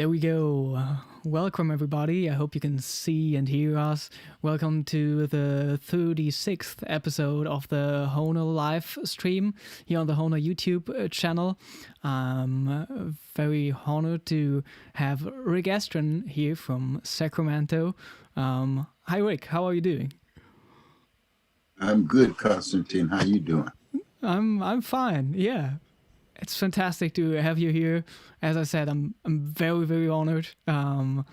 There we go. Welcome, everybody. I hope you can see and hear us. Welcome to the 36th episode of the Hohner live stream here on the Hohner YouTube channel. I'm very honored to have Rick Estrin here from Sacramento. Hi, Rick. How are you doing? I'm good, Konstantin. How you doing? I'm fine. Yeah. It's fantastic to have you here. As I said, I'm very, very honored. Hello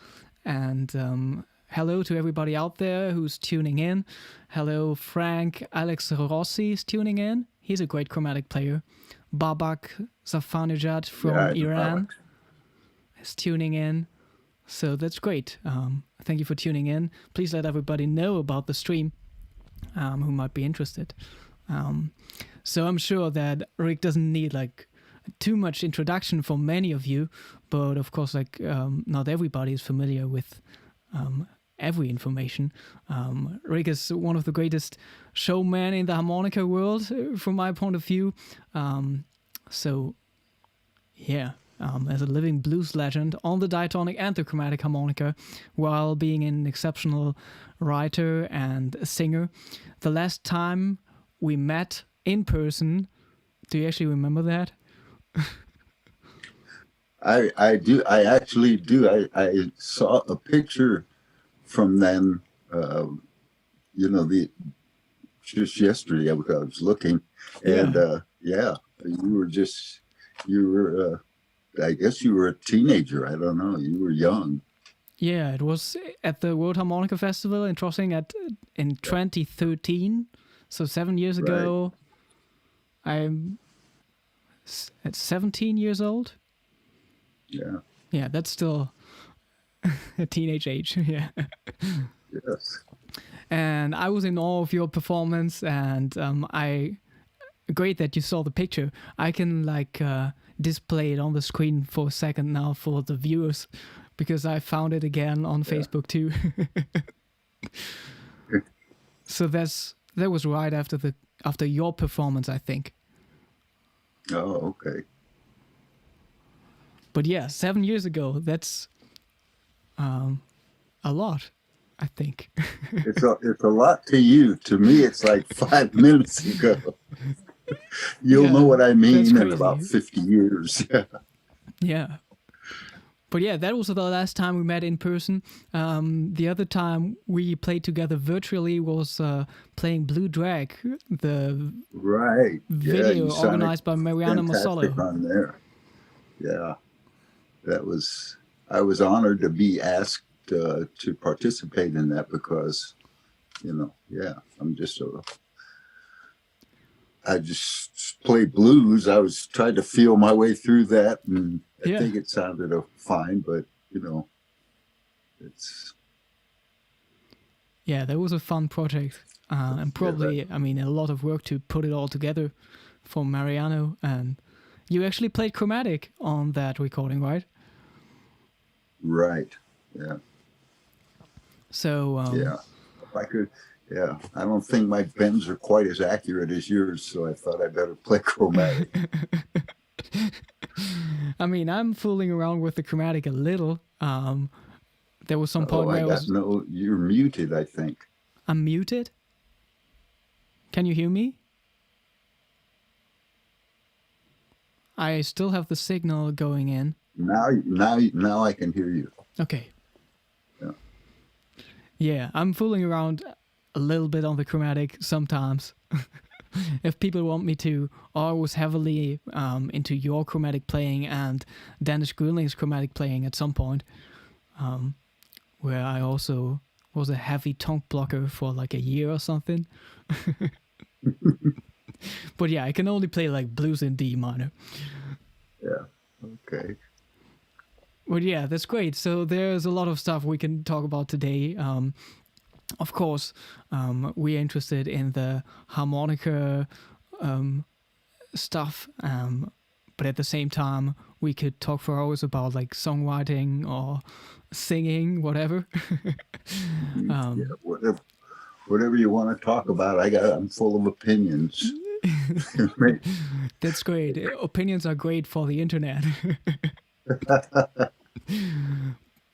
to everybody out there who's tuning in. Hello, Frank Alex Rossi is tuning in. He's a great chromatic player. Babak Zafanejad from Iran is tuning in. So that's great. Thank you for tuning in. Please let everybody know about the stream who might be interested. So I'm sure that Rick doesn't need too much introduction for many of you, but of course, not everybody is familiar with every information. Rick is one of the greatest showmen in the harmonica world, from my point of view. As a living blues legend on the diatonic and the chromatic harmonica, while being an exceptional writer and a singer. The last time we met in person, do you actually remember that? I do. I actually do. I saw a picture from then. Just yesterday I was looking, and you were. I guess you were a teenager. I don't know. You were young. Yeah, it was at the World Harmonica Festival in Trossing in 2013. So 7 years ago. I'm at 17 years old. Yeah. Yeah, that's still a teenage age. Yeah. Yes. And I was in awe of your performance, and great that you saw the picture. I can display it on the screen for a second now for the viewers, because I found it again on Facebook too. So that was right after your performance, I think. Oh, okay. But yeah, 7 years ago, that's a lot, I think. It's a lot to you. To me, it's like 5 minutes ago. You'll know what I mean in about 50 years. Yeah. But yeah, that was the last time we met in person. The other time we played together virtually was playing Blue Drag, the video organized by Mariano Massolo. On there. Yeah, I was honored to be asked to participate in that because, I just play blues. I was trying to feel my way through that, and I think it sounded fine, but it's. Yeah, that was a fun project, and probably, a lot of work to put it all together for Mariano. And you actually played chromatic on that recording, right? Right. Yeah. So. If I could. Yeah, I don't think my bends are quite as accurate as yours, so I thought I better play chromatic. I'm fooling around with the chromatic a little. There was some point where you're muted, I think. I'm muted? Can you hear me? I still have the signal going in. Now I can hear you. Okay. Yeah. Yeah, I'm fooling around a little bit on the chromatic sometimes. If people want me to, or I was heavily into your chromatic playing and Dennis Grunling's chromatic playing at some point, where I also was a heavy tongue blocker for a year or something. But yeah, I can only play blues in D minor. Yeah, okay. But yeah, that's great. So there's a lot of stuff we can talk about today. Of course, we're interested in the harmonica stuff, but at the same time, we could talk for hours about songwriting or singing, whatever. Whatever you want to talk about. I'm full of opinions. That's great. Opinions are great for the internet.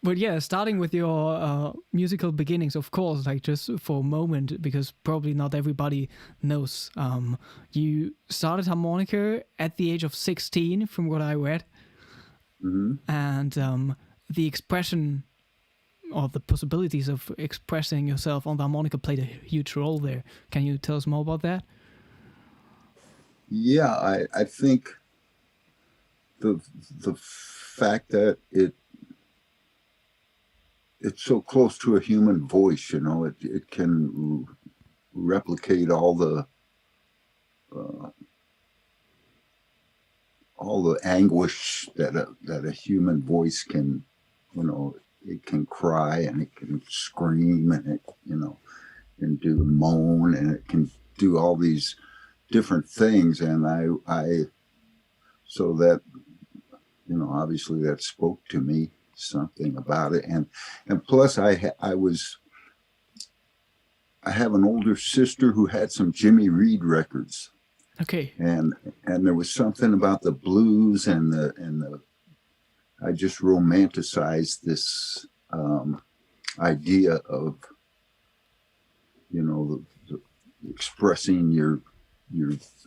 But yeah, starting with your musical beginnings, of course, like just for a moment, because probably not everybody knows. You started harmonica at the age of 16, from what I read. Mm-hmm. And the expression or the possibilities of expressing yourself on the harmonica played a huge role there. Can you tell us more about that? Yeah, I think the fact that it's so close to a human voice, you know, it can replicate all the anguish that a human voice can, you know, it can cry and it can scream and it, you know, can do moan and it can do all these different things. And so that, you know, obviously that spoke to me something about it. And plus I have an older sister who had some Jimmy Reed records. Okay. And there was something about the blues and the I just romanticized this idea of, you know, the expressing your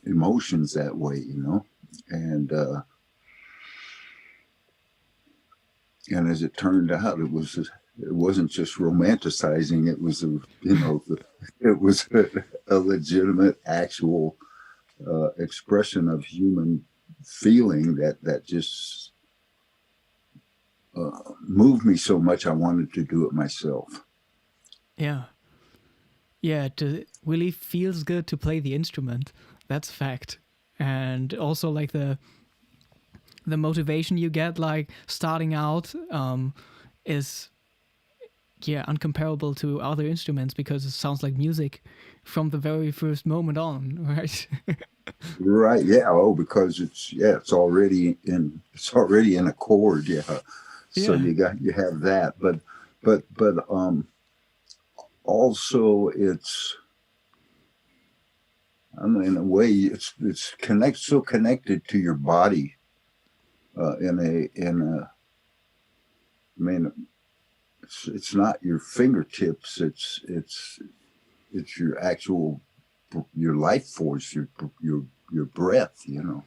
emotions that way, you know, and as it turned out, it wasn't just romanticizing; it was it was a legitimate, actual expression of human feeling that just moved me so much I wanted to do it myself. Yeah. Yeah, it really feels good to play the instrument. That's a fact. And also like the motivation you get like starting out is uncomparable to other instruments because it sounds like music from the very first moment on, right? Right. Yeah. Oh, because it's already in a chord. Yeah. So Yeah. you have that, but also it's, I mean, in a way it's so connected to your body in a I mean, it's not your fingertips. It's your actual your life force, your breath. You know.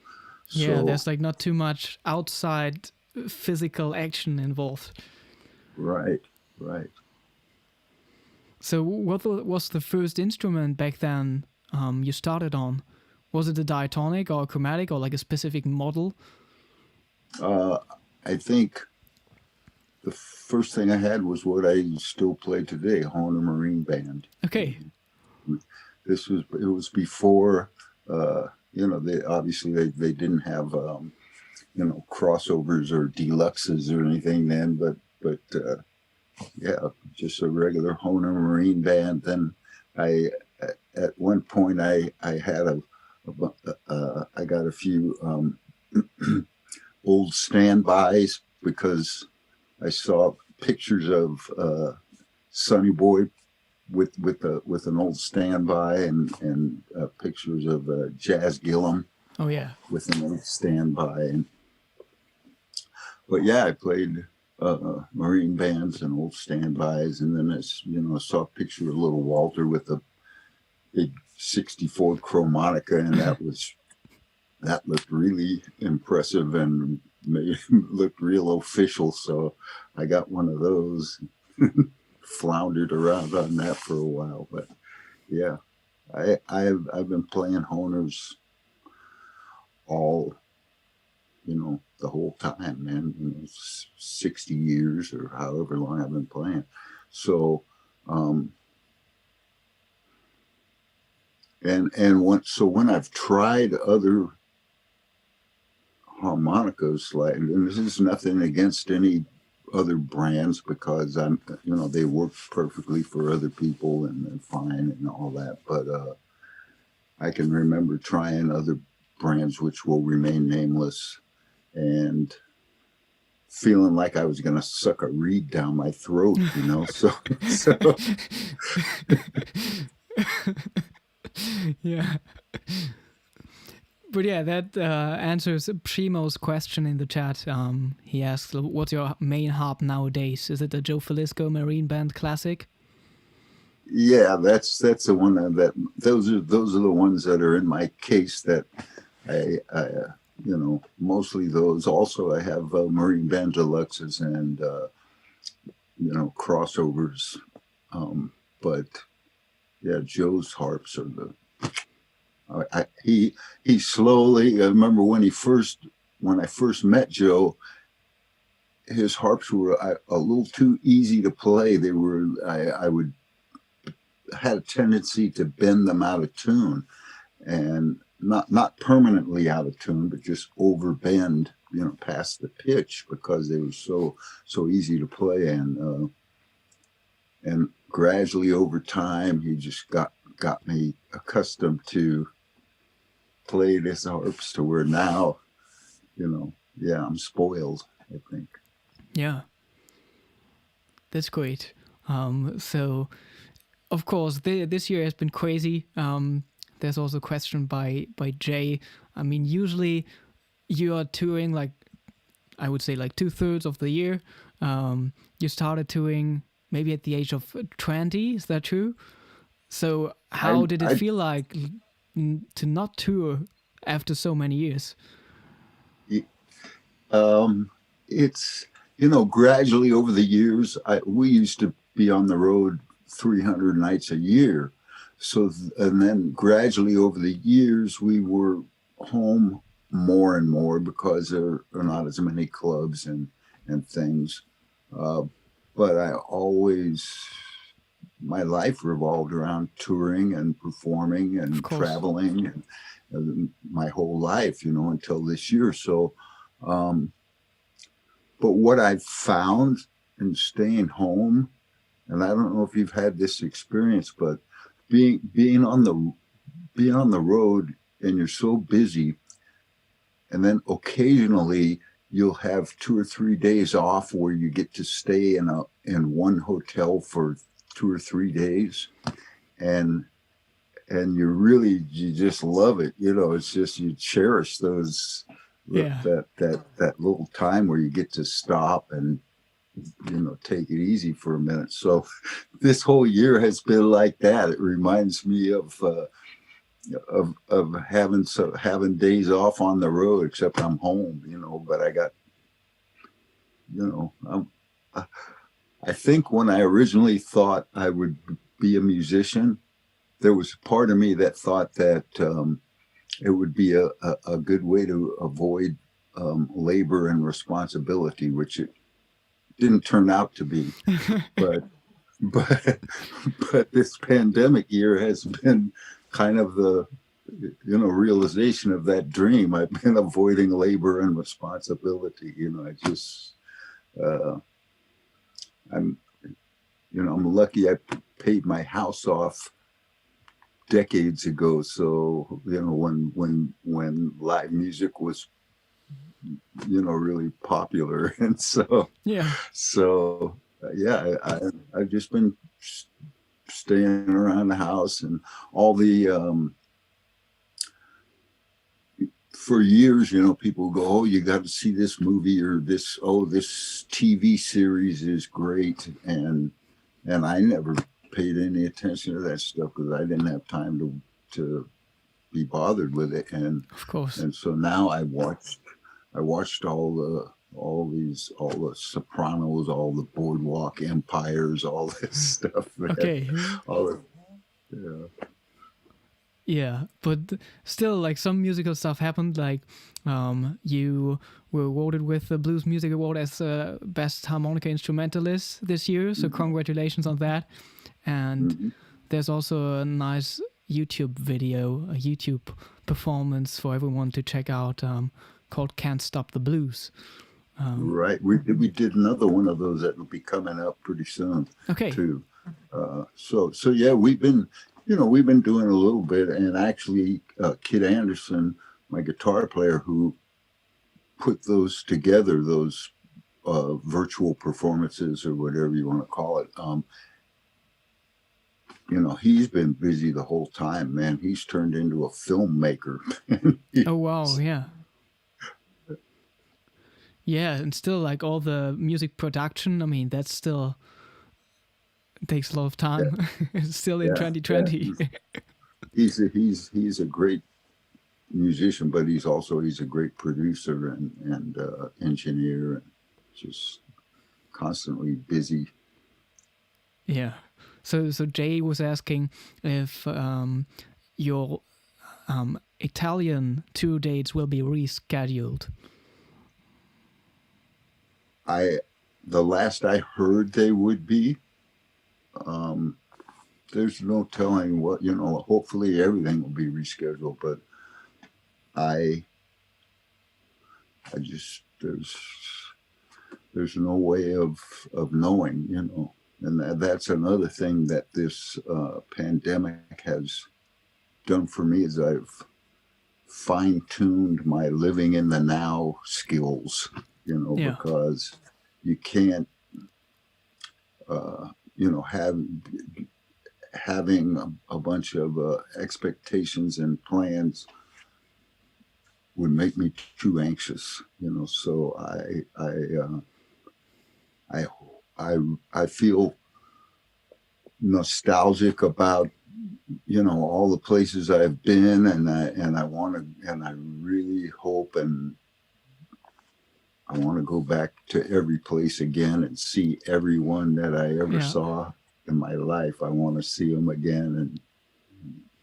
Yeah, So there's like not too much outside physical action involved. right, right. So what was the first instrument back then you started on? Was it a diatonic or a chromatic or like a specific model? I think the first thing I had was what I still play today, Hohner Marine Band. Okay. It was before, you know, they didn't have, you know, crossovers or deluxes or anything then, but yeah, just a regular Hohner Marine Band. Then at one point I had I got a few old standbys because I saw pictures of Sonny Boy with an old standby and pictures of Jazz Gillum. Oh yeah. With an old standby, but yeah, I played Marine bands and old standbys, and then I saw a picture of little Walter with a big '64 Harmonica, and that looked really impressive and looked real official. So I got one of those, floundered around on that for a while. But yeah, I've been playing Honers all, you know, the whole time, man. You know, 60 years or however long I've been playing. So when I've tried other harmonicas, like, and this is nothing against any other brands because they work perfectly for other people and they're fine and all that. But I can remember trying other brands which will remain nameless and feeling like I was going to suck a reed down my throat, you know? So yeah. But yeah, that answers Primo's question in the chat. He asks, "What's your main harp nowadays? Is it the Joe Falisco Marine Band Classic?" Yeah, that's the one that those are the ones that are in my case that I you know, mostly those. Also, I have Marine Band Deluxes and you know, crossovers. But yeah, Joe's harps are the. He slowly. I remember when I first met Joe, his harps were a little too easy to play. They were. I had a tendency to bend them out of tune, and not permanently out of tune, but just over bend, you know, past the pitch because they were so easy to play. And gradually over time, he just got me accustomed to play his harps to where now, you know, yeah, I'm spoiled, I think. Yeah, that's great. So, of course, this year has been crazy. There's also a question by Jay. I mean, usually you are touring like, I would say, like 2/3 of the year. You started touring maybe at the age of 20. Is that true? So how did it feel like to not tour after so many years? It's, you know, gradually over the years, we used to be on the road 300 nights a year. So, and then gradually over the years, we were home more and more because there are not as many clubs and things. But my life revolved around touring and performing and traveling and my whole life, you know, until this year. So, but what I've found in staying home, and I don't know if you've had this experience, but being on the road and you're so busy, and then occasionally you'll have 2 or 3 days off where you get to stay in one hotel for 2 or 3 days, and you just love it. You know, it's just, you cherish those. Yeah. That little time where you get to stop and, you know, take it easy for a minute. So this whole year has been like that. It reminds me of having days off on the road, except I'm home, you know, but I got, you know, I think when I originally thought I would be a musician, there was a part of me that thought that it would be a good way to avoid labor and responsibility, which it didn't turn out to be. but this pandemic year has been kind of the, you know, realization of that dream. I've been avoiding labor and responsibility. You know, I just I'm lucky I paid my house off decades ago. So, you know, when live music was, you know, really popular. And so, yeah. I've just been staying around the house, and all the, for years, you know, people go, "Oh, you got to see this movie," or this TV series is great. And I never paid any attention to that stuff because I didn't have time to be bothered with it. And of course, and so now I watched all the Sopranos, all the Boardwalk Empires, all this stuff. Okay. Yeah, but still, like, some musical stuff happened. Like, you were awarded with the Blues Music Award as Best Harmonica Instrumentalist this year, so congratulations on that. And there's also a nice YouTube video, a YouTube performance for everyone to check out, called "Can't Stop the Blues." Right, we did another one of those that will be coming up pretty soon. Okay. Too. So yeah, we've been doing a little bit, and actually, Kid Anderson, my guitar player, who put those together, those virtual performances or whatever you want to call it. he's been busy the whole time, man. He's turned into a filmmaker. Oh wow, yeah. Yeah, and still like all the music production, I mean, that's still takes a lot of Yeah, time. Still in yeah, yeah. 2020. He's a great musician, but he's a great producer and engineer, and just constantly busy. Yeah. So Jay was asking if your Italian tour dates will be rescheduled. The last I heard they would be. There's no telling what, hopefully everything will be rescheduled, but I just there's no way of knowing, and that's another thing that this pandemic has done for me, is I've fine-tuned my living in the now skills, Yeah. because you can't having a bunch of expectations and plans would make me too anxious, so I feel nostalgic about all the places I've been, and I want to, and I really hope, and I want to go back to every place again and see everyone that I ever saw in my life. I want to see them again,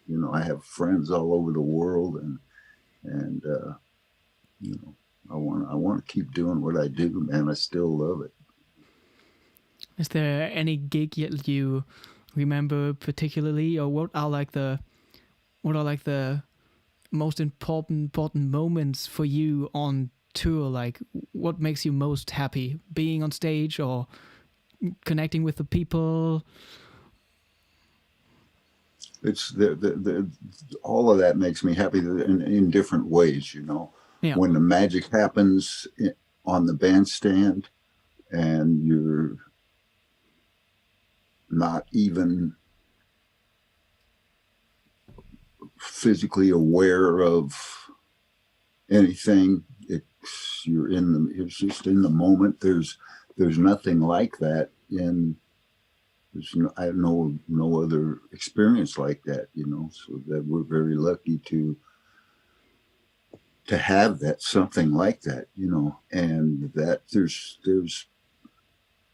and I have friends all over the world, and I want to keep doing what I do, man. I still love it. Is there any gig yet you remember particularly, or what are like the most important moments for you on tour? Like, what makes you most happy? Being on stage or connecting with the people? It's all of that makes me happy in different ways, Yeah. When the magic happens on the bandstand, and you're not even physically aware of anything. It's just in the moment. There's nothing like that I know no other experience like that, so that we're very lucky to have something like that, and that there's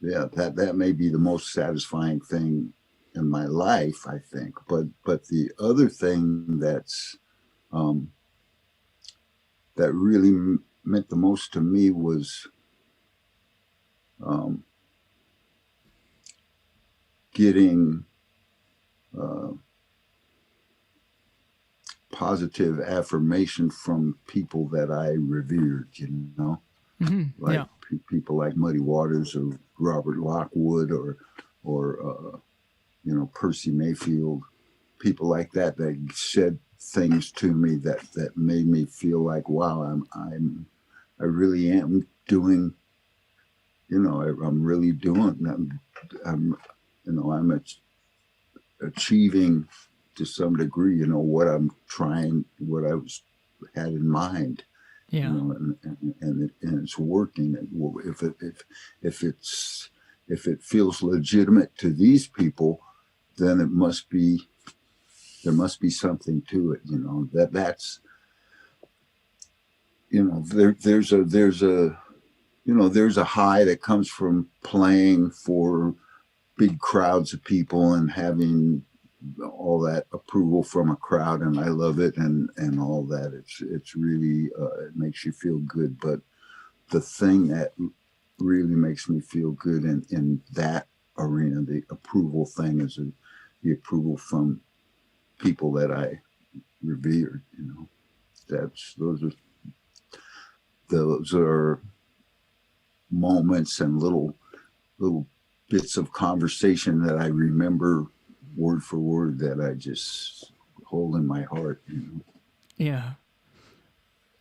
that may be the most satisfying thing in my life, I think. But the other thing that's that really meant the most to me was getting positive affirmation from people that I revered, like people like Muddy Waters or Robert Lockwood or Percy Mayfield, people like that said things to me that made me feel like, wow, I really am doing, I'm really doing, I'm achieving to some degree, what I'm trying, what I had in mind, and it's working. If it feels legitimate to these people, then there must be something to it, that's there's a high that comes from playing for big crowds of people and having all that approval from a crowd, and I love it, and all that. It's really it makes you feel good. But the thing that really makes me feel good in that arena, the approval thing, is the approval from people that I revered. Those are moments and little bits of conversation that I remember word for word, that I just hold in my heart. Yeah.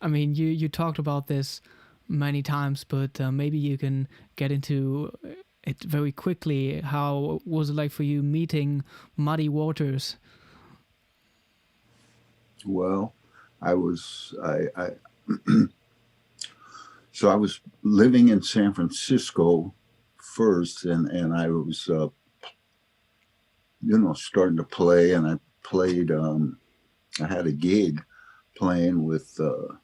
I mean, you talked about this many times, but maybe you can get into it very quickly. How was it like for you meeting Muddy Waters? Well, I so I was living in San Francisco first, and I was starting to play, and I played. I had a gig playing with a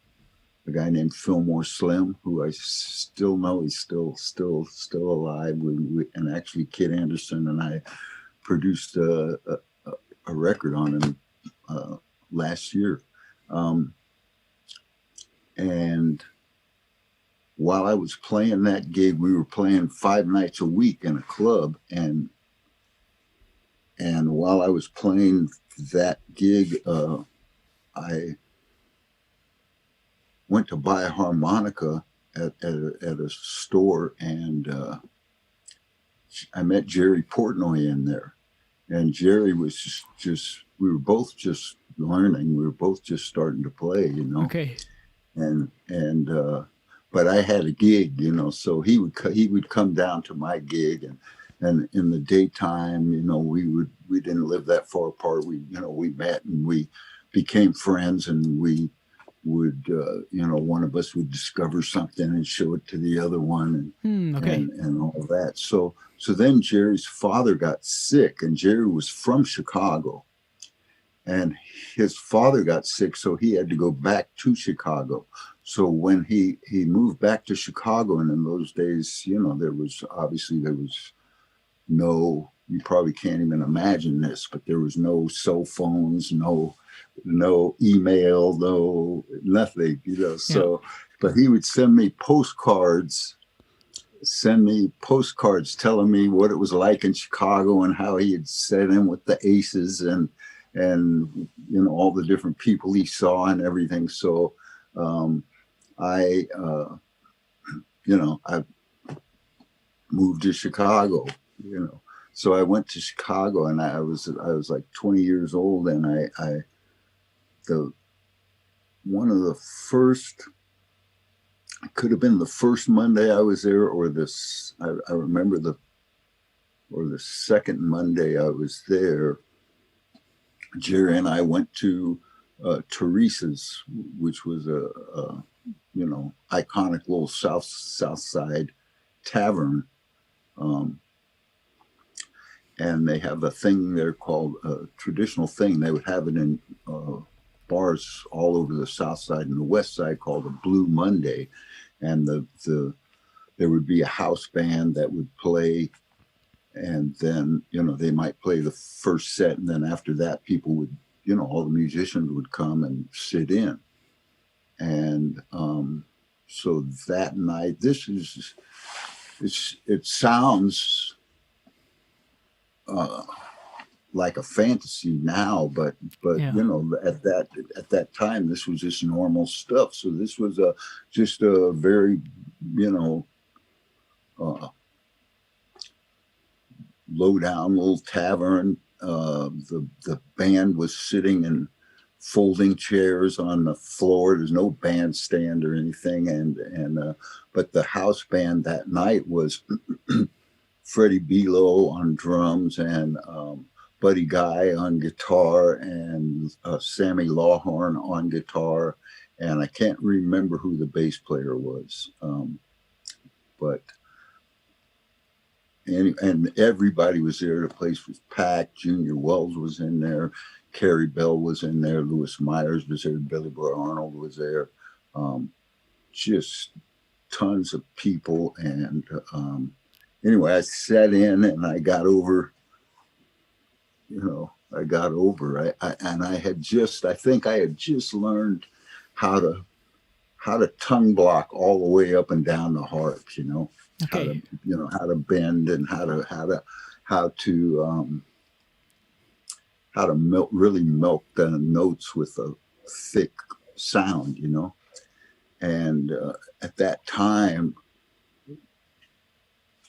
guy named Fillmore Slim, who I still know. He's still alive. And actually Kid Anderson and I produced a record on him last year. And while I was playing that gig, we were playing 5 nights a week in a club. And while I was playing that gig, I went to buy a harmonica at a store, and I met Jerry Portnoy in there. And Jerry was just we were both just learning. We were both just starting to play, Okay. But I had a gig, so he would come down to my gig, and in the daytime, we didn't live that far apart. We met and we became friends, and we would, one of us would discover something and show it to the other one, and all that. So then Jerry's father got sick, and Jerry was from Chicago, and his father got sick, so he had to go back to Chicago. So when he moved back to Chicago, and in those days, there was no, you probably can't even imagine this, but there was no cell phones, no email, no nothing, so, but he would send me postcards telling me what it was like in Chicago and how he had set in with the Aces and all the different people he saw and everything. So I moved to Chicago, so I went to Chicago, and I was like 20 years old, and one of the first, it could have been the first Monday I was there, or I remember the second Monday I was there, Jerry and I went to Teresa's, which was a iconic little South Side tavern. And they have a thing there called a traditional thing. They would have it in bars all over the South Side and the West Side called a Blue Monday. And there would be a house band that would play, and then, they might play the first set. And then after that, people would, all the musicians would come and sit in. And so that night, it sounds like a fantasy now, but at that time, this was just normal stuff. So this was just a very low down little tavern. The band was sitting in folding chairs on the floor. There's no bandstand or anything, and but the house band that night was Freddie Belo on drums, and Buddy Guy on guitar, and Sammy Lawhorn on guitar, and I can't remember who the bass player was, but and everybody was there. The place was packed. Junior Wells was in there, Carrie Bell was in there, Lewis Myers was there, Billy Boy Arnold was there, just tons of people. And anyway, I sat in and I got over. I think I had just learned how to tongue block all the way up and down the harp, Okay. how to bend and how to really milk the notes with a thick sound, and at that time,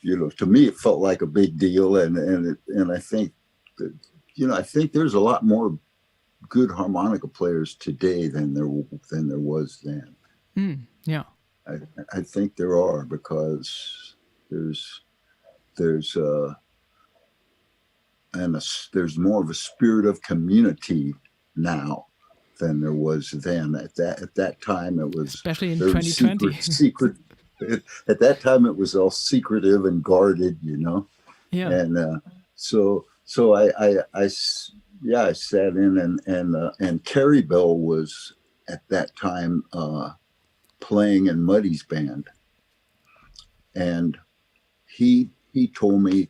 to me, it felt like a big deal, and I think that, I think there's a lot more good harmonica players today than there was then. Yeah. I think there are, because there's there's there's more of a spirit of community now than there was then. At that time, it was especially in very 2020. secret. At that time, it was all secretive and guarded, you know. Yeah. And so I sat in, and Carrie Bell was at that time playing in Muddy's band, and he told me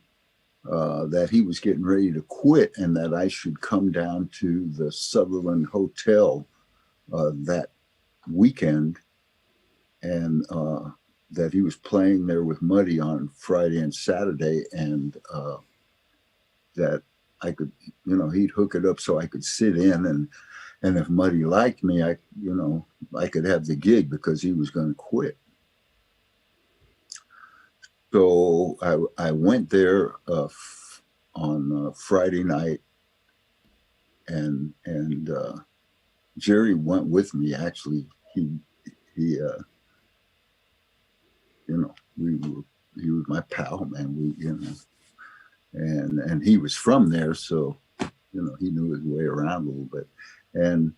that he was getting ready to quit and that I should come down to the Sutherland Hotel that weekend, and that he was playing there with Muddy on Friday and Saturday, and that I could, you know, he'd hook it up so I could sit in, and if Muddy liked me, I could have the gig because he was going to quit. So I went there on Friday night, and Jerry went with me. Actually, he he was my pal, man. And he was from there, so he knew his way around a little bit, and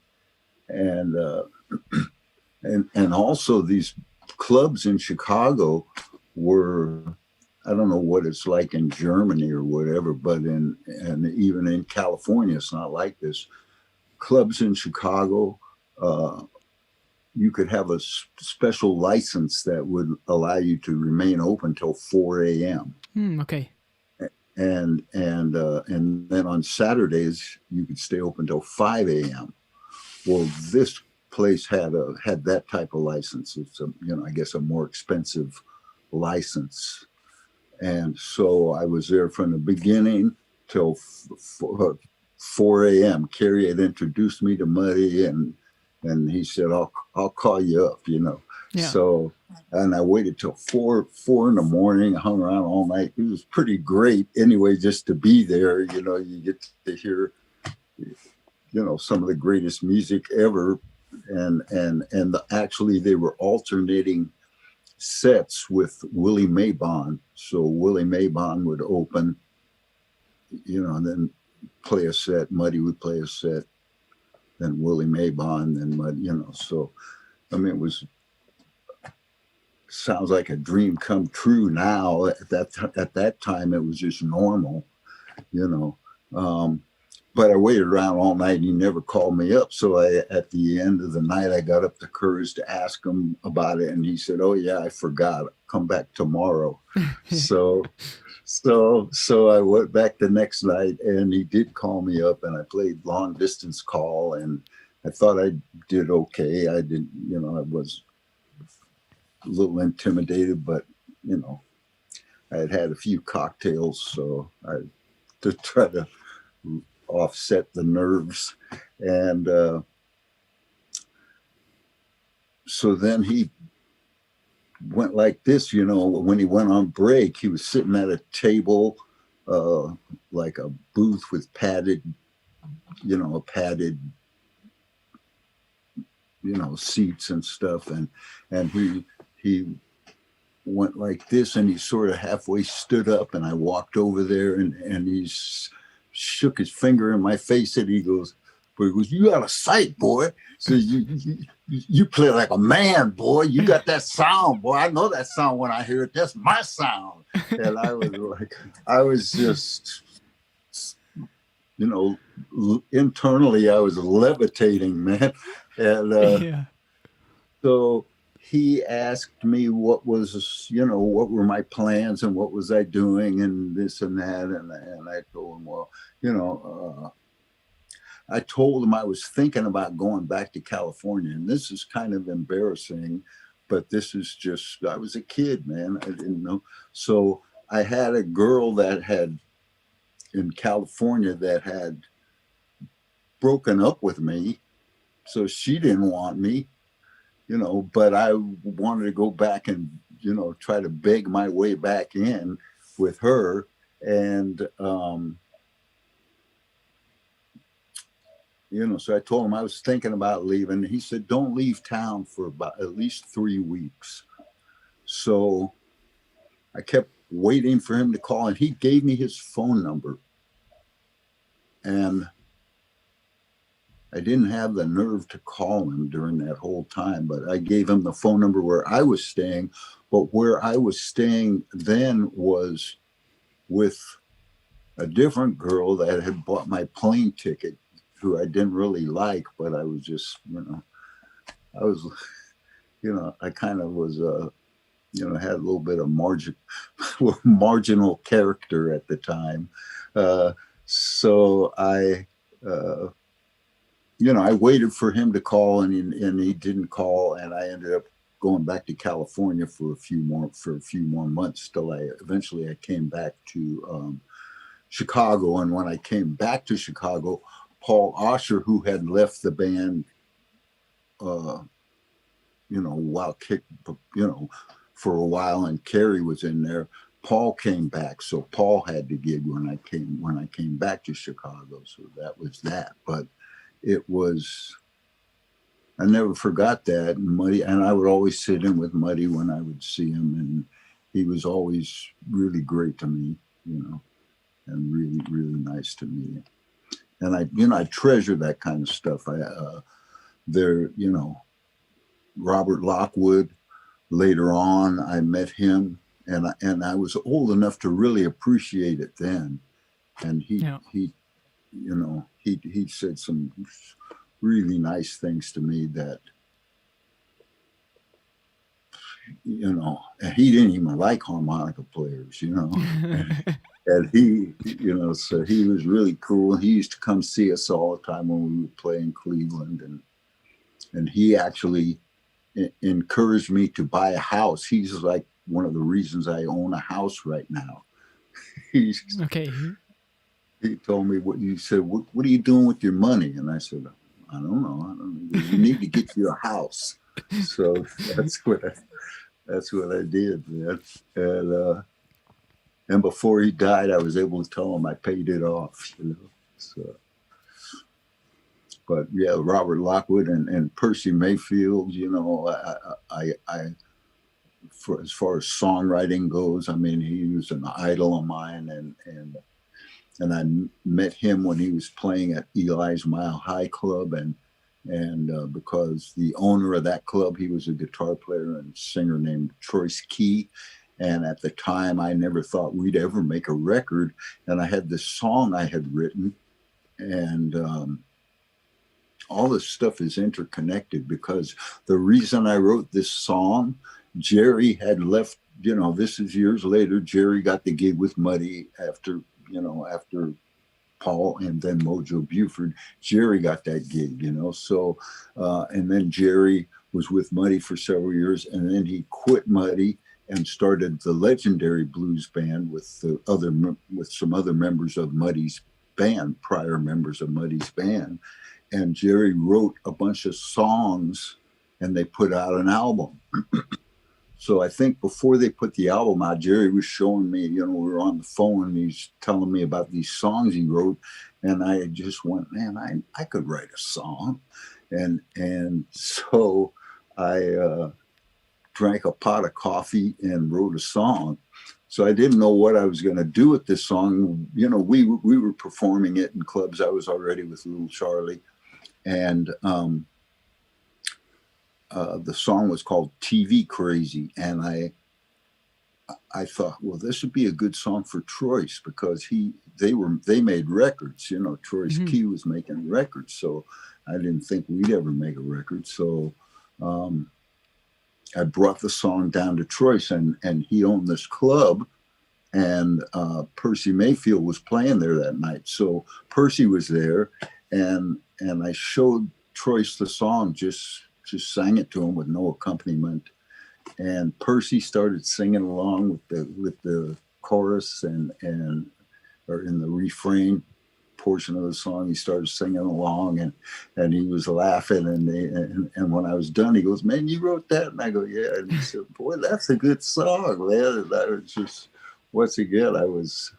also these clubs in Chicago were, I don't know what it's like in Germany or whatever, but and even in California, it's not like this. Clubs in Chicago, you could have a special license that would allow you to remain open till 4 a.m. Okay. And then on Saturdays you could stay open till 5 a.m. Well, this place had that type of license. It's I guess a more expensive license, and so I was there from the beginning till 4 a.m. Carrie had introduced me to Muddy, and he said, I'll call you up, Yeah. So, and I waited till 4 in the morning, hung around all night. It was pretty great anyway, just to be there. You get to hear some of the greatest music ever, and actually they were alternating sets with Willie Maybon. So Willie Maybon would open, and then play a set. Muddy would play a set, then Willie Maybon, then Muddy. So I mean, sounds like a dream come true now. At that time, it was just normal, But I waited around all night, and he never called me up. So at the end of the night, I got up the courage to ask him about it, and he said, "Oh yeah, I forgot. Come back tomorrow." So I went back the next night, and he did call me up, and I played long distance call, and I thought I did okay. I didn't, I was a little intimidated, but I had a few cocktails, so to try to offset the nerves, and so then he went like this. When he went on break, he was sitting at a table, like a booth with padded seats and stuff, and he went like this, and he sort of halfway stood up, and I walked over there, and he's shook his finger in my face, and he goes, "You got a sight, boy. So you play like a man, boy. You got that sound, boy. I know that sound when I hear it. That's my sound." And I was just, internally, I was levitating, man. And so he asked me what were my plans and what was I doing and this and that. And I told him, well, I told him I was thinking about going back to California. And this is kind of embarrassing, but this is just, I was a kid, man. I didn't know. So I had a girl in California that had broken up with me. So she didn't want me. But I wanted to go back and, try to beg my way back in with her. And, so I told him I was thinking about leaving. He said, "Don't leave town for about at least 3 weeks." So I kept waiting for him to call, and he gave me his phone number. And I didn't have the nerve to call him during that whole time, but I gave him the phone number where I was staying. But where I was staying then was with a different girl that had bought my plane ticket, who I didn't really like, but I was just, I kind of was, had a little bit of marginal character at the time. So I waited for him to call, and he didn't call, and I ended up going back to California for a few more months till eventually I came back to Chicago. And when I came back to Chicago, Paul Osher, who had left the band, for a while, and Kerry was in there, Paul came back. So Paul had the gig when I came back to Chicago. So that was that. But it was, I never forgot that. Muddy, and I would always sit in with Muddy when I would see him, and he was always really great to me, and really, really nice to me. And I treasure that kind of stuff. Robert Lockwood, later on, I met him, and I was old enough to really appreciate it then. And he said some really nice things to me that, and he didn't even like harmonica players, and he, so he was really cool. He used to come see us all the time when we would play in Cleveland, and he actually encouraged me to buy a house. He's like one of the reasons I own a house right now. Okay. He told me, what are you doing with your money? And I said, I don't know. You need to get you a house. So that's what I did, man. And before he died, I was able to tell him I paid it off, So, but yeah, Robert Lockwood and Percy Mayfield, for as far as songwriting goes, I mean, he was an idol of mine, and I met him when he was playing at Eli's Mile High Club, and because the owner of that club, he was a guitar player and singer named Troyce Key. And at the time, I never thought we'd ever make a record. And I had this song I had written, and all this stuff is interconnected, because the reason I wrote this song, Jerry had left, this is years later. Jerry got the gig with Muddy after Paul and then Mojo Buford. Jerry got that gig, so, and then Jerry was with Muddy for several years, and then he quit Muddy and started the legendary blues band with some other members of Muddy's band, prior members of Muddy's band. And Jerry wrote a bunch of songs, and they put out an album. So I think before they put the album out, Jerry was showing me, we were on the phone, and he's telling me about these songs he wrote. And I just went, man, I could write a song. And so I drank a pot of coffee and wrote a song. So I didn't know what I was going to do with this song. We were performing it in clubs. I was already with Little Charlie. And the song was called TV Crazy. And I thought, well, this would be a good song for Troyce, because they made records, Troyce Key was making records. So I didn't think we'd ever make a record. So I brought the song down to Troyce, and he owned this club, and Percy Mayfield was playing there that night. So Percy was there, and I showed Troyce the song, just sang it to him with no accompaniment. And Percy started singing along with the chorus or in the refrain portion of the song. He started singing along, and he was laughing. And when I was done, he goes, "Man, you wrote that?" And I go, "Yeah." And he said, "Boy, that's a good song, man." And I was just, once again, I was,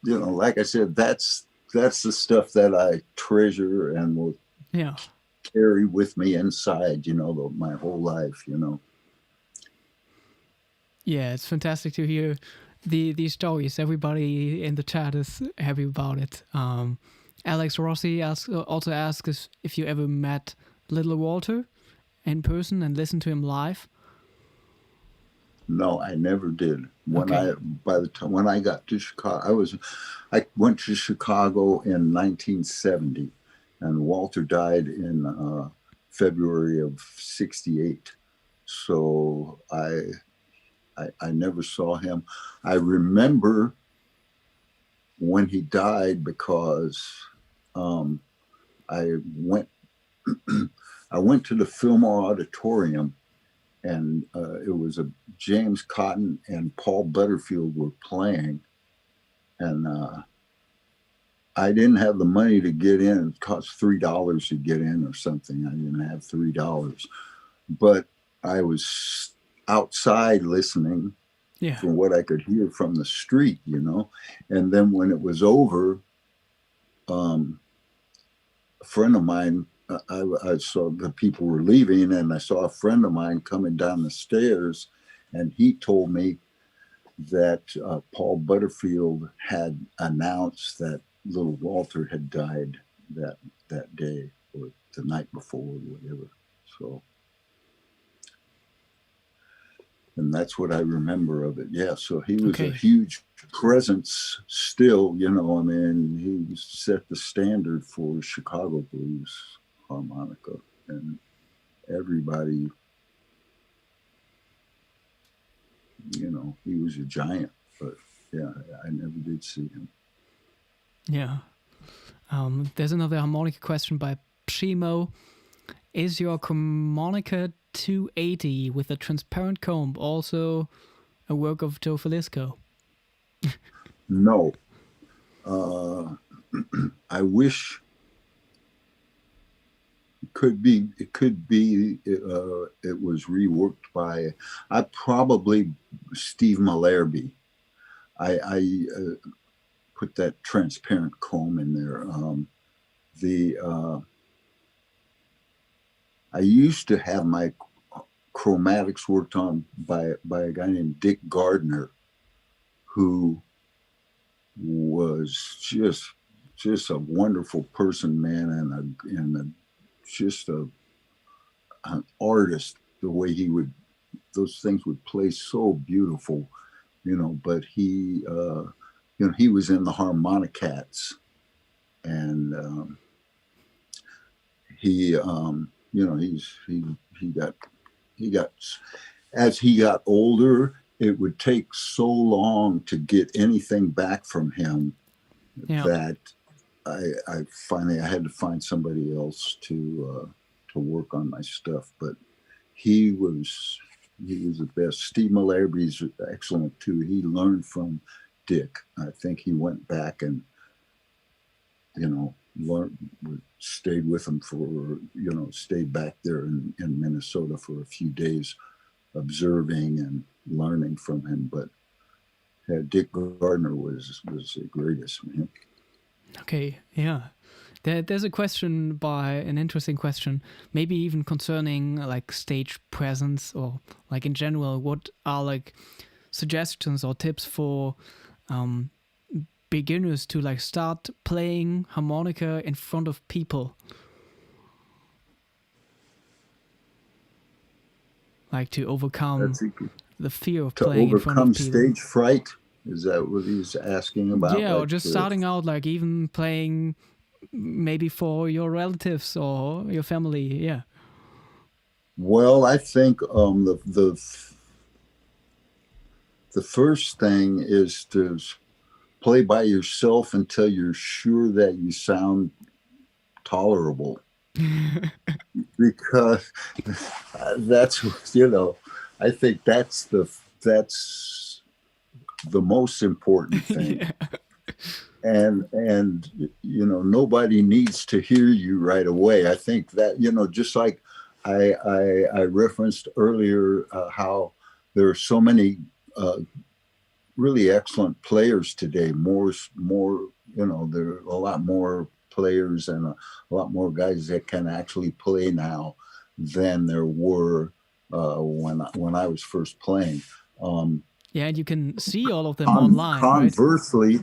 like I said, that's the stuff that I treasure and will carry with me inside, my whole life, Yeah, it's fantastic to hear these stories. Everybody in the chat is happy about it. Alex Rossi also asks if you ever met Little Walter in person and listened to him live. No, I never did. When I got to Chicago, I went to Chicago in 1970, and Walter died in February of '68. So I never saw him. I remember when he died because I went I went to the Fillmore Auditorium, and it was James Cotton and Paul Butterfield were playing, and I didn't have the money to get in. It cost $3 to get in or something. I didn't have $3, but I was outside listening from what I could hear from the street, And then when it was over, a friend of mine, I saw the people were leaving, and I saw a friend of mine coming down the stairs, and he told me that Paul Butterfield had announced that little Walter had died that day or the night before or whatever. So, and that's what I remember of it. Yeah, so he was a huge presence still, I mean, he set the standard for Chicago blues harmonica, and everybody, he was a giant. But yeah, I never did see him. Yeah. There's another harmonica question by Primo. Is your harmonica 280 with a transparent comb also a work of Joe Falisco? No. I wish it could be it was reworked by probably Steve Malherbe. I put that transparent comb in there. I used to have my chromatics worked on by a guy named Dick Gardner, who was just a wonderful person, man, and just an artist. The way those things would play so beautiful, But he, he was in the Harmonicats, and he got as he got older, it would take so long to get anything back from him that I finally had to find somebody else to work on my stuff. But he was the best. Steve Malherbe's excellent too. He learned from Dick. I think he went back and stayed with him for stayed back there in Minnesota for a few days, observing and learning from him. But Dick Gardner was the greatest, man. Okay, yeah. There's a question an interesting question, maybe even concerning like stage presence or like in general, what are like suggestions or tips for beginners to like start playing harmonica in front of people? Like to overcome the fear of playing in front of people. To overcome stage fright? Is that what he's asking about? Yeah, or just starting out, like even playing maybe for your relatives or your family, yeah. Well, I think the first thing is to play by yourself until you're sure that you sound tolerable. Because that's, I think that's the most important thing. Yeah. And nobody needs to hear you right away. I think that, just like I referenced earlier, how there are so many really excellent players today, more, there are a lot more players and a lot more guys that can actually play now than there were when I was first playing. Yeah, and you can see all of them online, right? Conversely,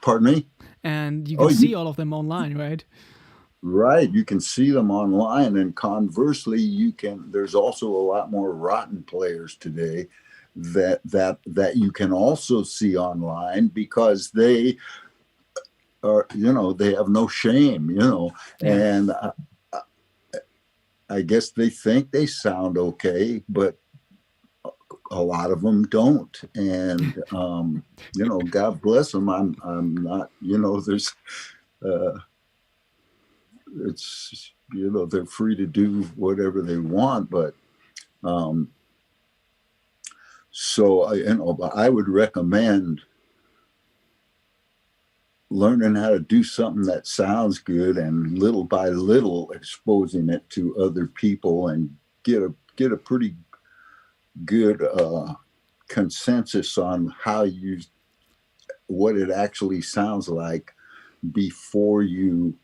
pardon me? And you can see all of them online, right? Right. You can see them online. And conversely, there's also a lot more rotten players today that you can also see online because they are, they have no shame, and I guess they think they sound okay, but a lot of them don't. And, God bless them. I'm not, there's, it's, they're free to do whatever they want, but, so I would recommend learning how to do something that sounds good and little by little exposing it to other people and get a pretty good consensus on what it actually sounds like before you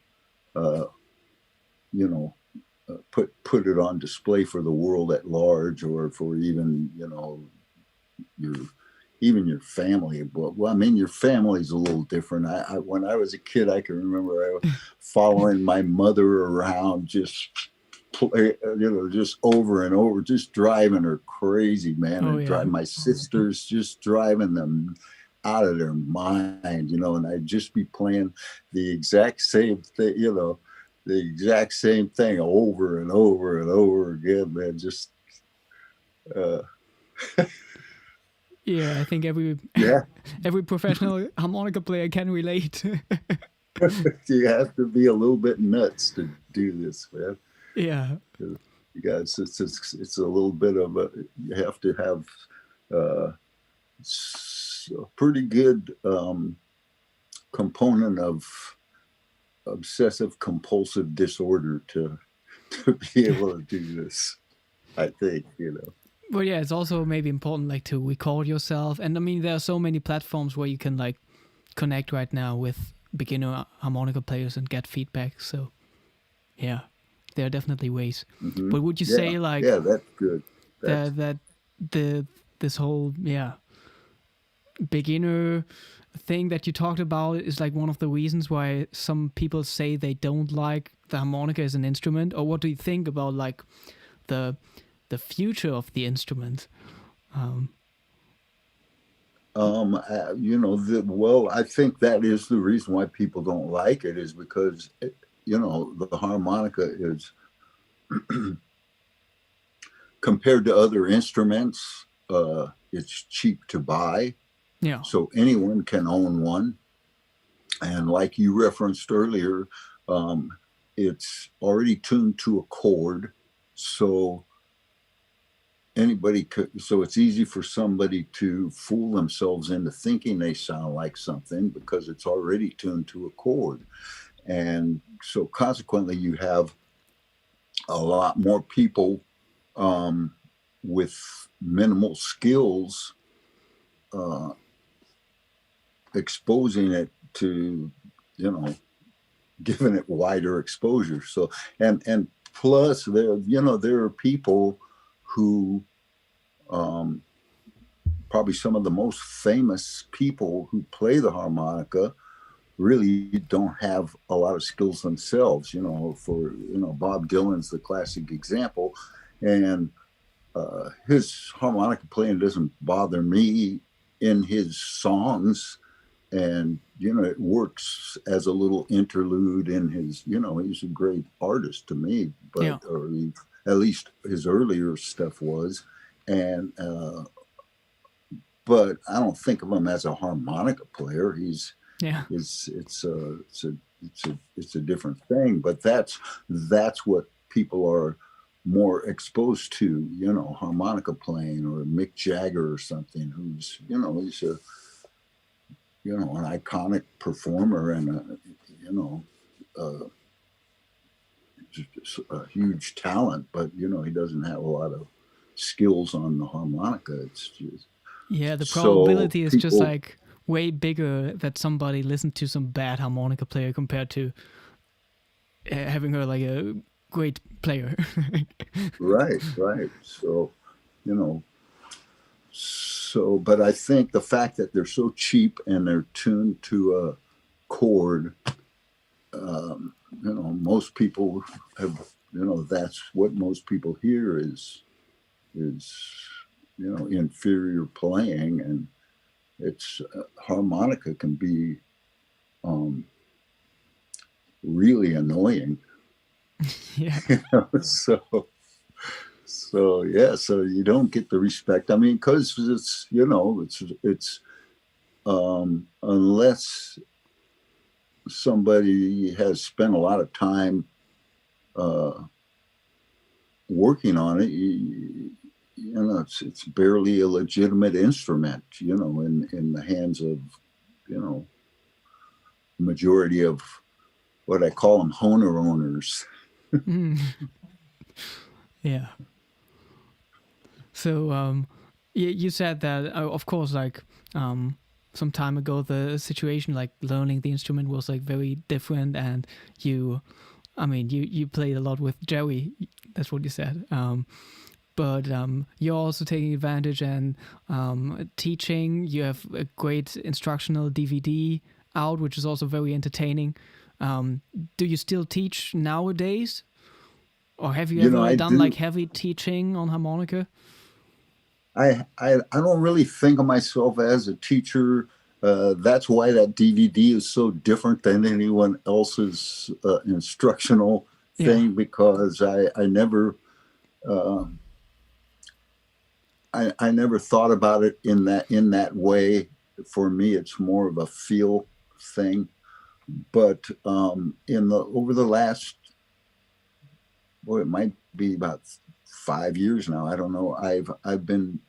put it on display for the world at large, or for even your family. But well, I mean, your family's a little different. When I was a kid, I can remember I was following my mother around, just just over and over, just driving her crazy, man. And my sisters, just driving them out of their mind, and I'd just be playing the exact same thing, the exact same thing over and over and over again, man. Just yeah, I think every professional harmonica player can relate. You have to be a little bit nuts to do this, man. Yeah. You guys, it's a little bit of you have to have a pretty good component of obsessive compulsive disorder to be able to do this, I think, Well, yeah, it's also maybe important to record yourself. And I mean, there are so many platforms where you can connect right now with beginner harmonica players and get feedback. So yeah, there are definitely ways. Mm-hmm. But would you say yeah, that's good. That this whole beginner thing that you talked about is one of the reasons why some people say they don't like the harmonica as an instrument? Or what do you think about the future of the instrument? I think that is the reason why people don't like it, is because the harmonica is compared to other instruments, it's cheap to buy. Yeah. So anyone can own one. And like you referenced earlier, it's already tuned to a chord. So it's easy for somebody to fool themselves into thinking they sound like something because it's already tuned to a chord. And so consequently, you have a lot more people with minimal skills exposing it to, giving it wider exposure. So, and plus there are people who, probably some of the most famous people who play the harmonica really don't have a lot of skills themselves. Bob Dylan's the classic example, and his harmonica playing doesn't bother me in his songs. And, it works as a little interlude in his, he's a great artist to me, but, or at least his earlier stuff was. And, but I don't think of him as a harmonica player. It's a different thing, but that's what people are more exposed to, harmonica playing, or Mick Jagger or something, who's, he's an iconic performer and a huge talent, but he doesn't have a lot of skills on the harmonica. It's just the probability is just way bigger that somebody listened to some bad harmonica player compared to having her a great player. Right. So So, but I think the fact that they're so cheap and they're tuned to a chord, most people have, that's what most people hear is, inferior playing, and it's harmonica can be really annoying. Yeah. So yeah, so you don't get the respect. I mean, because it's unless somebody has spent a lot of time working on it, it's barely a legitimate instrument, in the hands of, majority of what I call them Hohner owners. Yeah. So you said that, of course, like some time ago, the situation like learning the instrument was like very different, and you played a lot with Jerry. That's what you said. But you're also taking advantage and teaching. You have a great instructional DVD out, which is also very entertaining. Do you still teach nowadays? Or have you ever done like heavy teaching on harmonica? I don't really think of myself as a teacher. That's why that DVD is so different than anyone else's instructional thing, because I never I never thought about it in that way. For me, it's more of a feel thing. But over the last, it might be about 5 years now, I don't know, I've been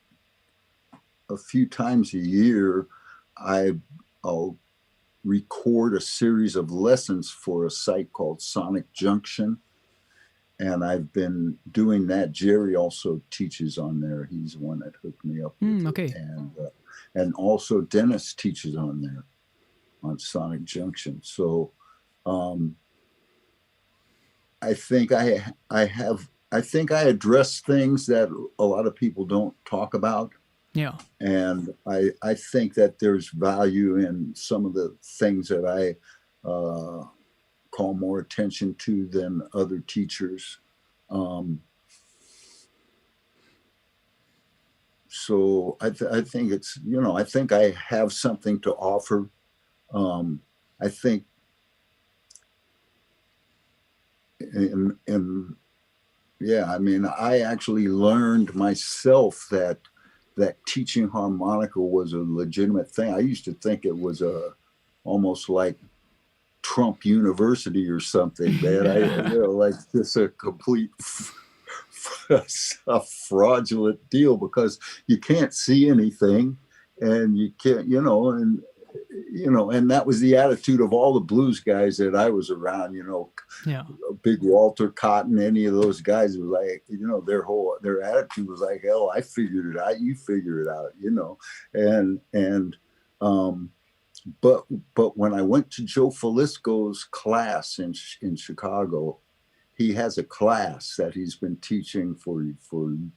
a few times a year, I'll record a series of lessons for a site called Sonic Junction. And I've been doing that. Jerry also teaches on there. He's the one that hooked me up with okay. it. And also Dennis teaches on there, on Sonic Junction. So I think I address things that a lot of people don't talk about. Yeah. And I think that there's value in some of the things that I call more attention to than other teachers. So I think it's, I think I have something to offer. I think I actually learned myself that teaching harmonica was a legitimate thing. I used to think it was almost like Trump University or something, man. Like just a complete a fraudulent deal, because you can't see anything, and you can't, and that was the attitude of all the blues guys that I was around, Big Walter Cotton, any of those guys. Was like, their attitude was like, hell, I figured it out, you figure it out, but when I went to Joe Falisco's class in Chicago, he has a class that he's been teaching for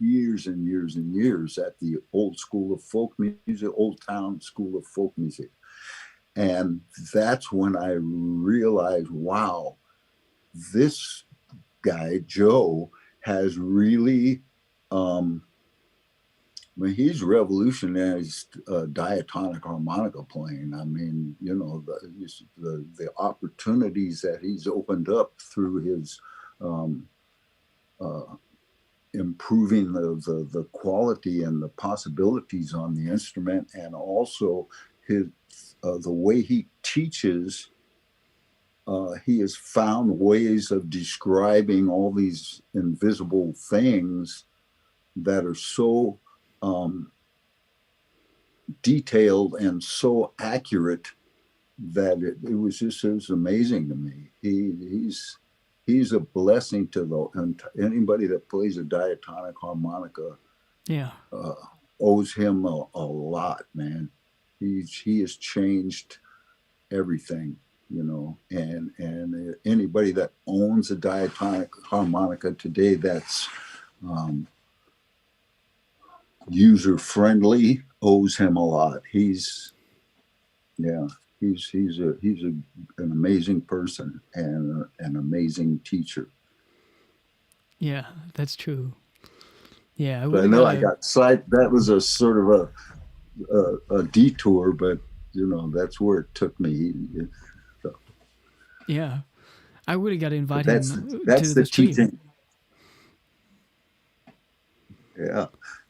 years and years and years at the Old School of Folk Music, Old Town School of Folk Music. And that's when I realized, wow, this guy, Joe, has really, he's revolutionized diatonic harmonica playing. I mean, the opportunities that he's opened up through his improving the quality and the possibilities on the instrument, and also his the way he teaches. He has found ways of describing all these invisible things that are so detailed and so accurate that it was amazing to me. He's a blessing to anybody that plays a diatonic harmonica. Yeah, owes him a lot, man. He has changed everything, and anybody that owns a diatonic harmonica today, that's user friendly owes him a lot. He's an amazing person and an amazing teacher. Yeah, that's true. Yeah, I So I really know I gotta. got side. That was a sort of a detour, but that's where it took me. So, Yeah, I really gotta but invite that's him that's to the the stream. teaching. Yeah,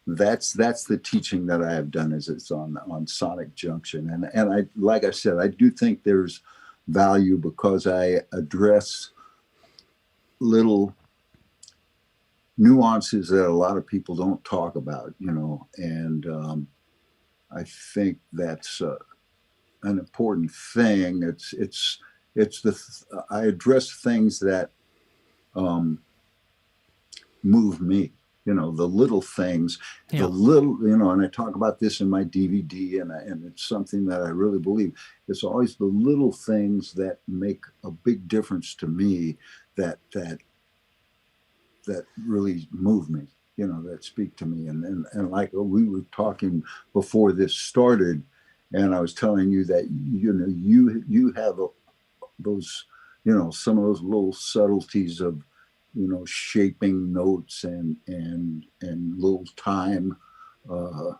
that's the teaching that I have done. Is it's on Sonic Junction, and I like I said, I do think there's value because I address little nuances that a lot of people don't talk about, and I think that's an important thing. It's I address things that um, move me. The little things, the Yeah, little, and I talk about this in my DVD, and it's something that I really believe. It's always the little things that make a big difference to me that really move me, that speak to me. And like we were talking before this started, and I was telling you that you have those, some of those little subtleties of, shaping notes and uh,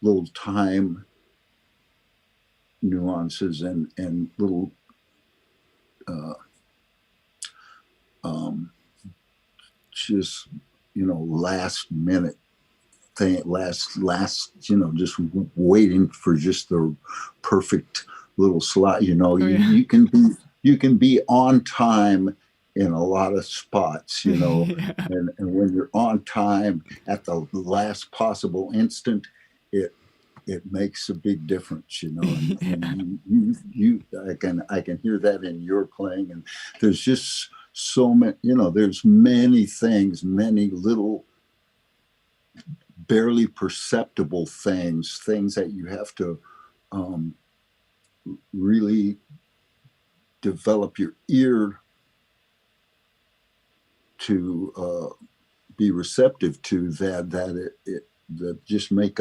little time nuances and little uh, um, just last minute thing, last just waiting for just the perfect little slot. oh you, yeah. you can be on time in a lot of spots, Yeah. and when you're on time at the last possible instant, it makes a big difference, Yeah. and I can hear that in your playing. And there's just so many, there's many things, many little barely perceptible things that you have to um, really develop your ear to be receptive to, that just make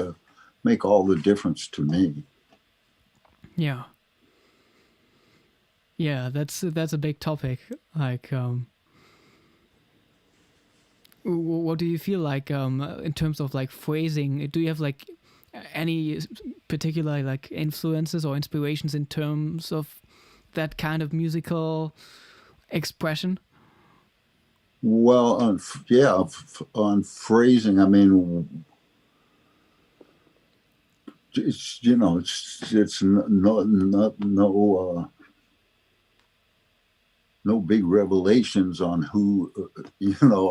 all the difference to me. Yeah. Yeah, that's a big topic. Like, what do you feel like in terms of like phrasing? Do you have like any particular like influences or inspirations in terms of that kind of musical expression? Well, yeah, on phrasing, I mean, it's no big revelations on who,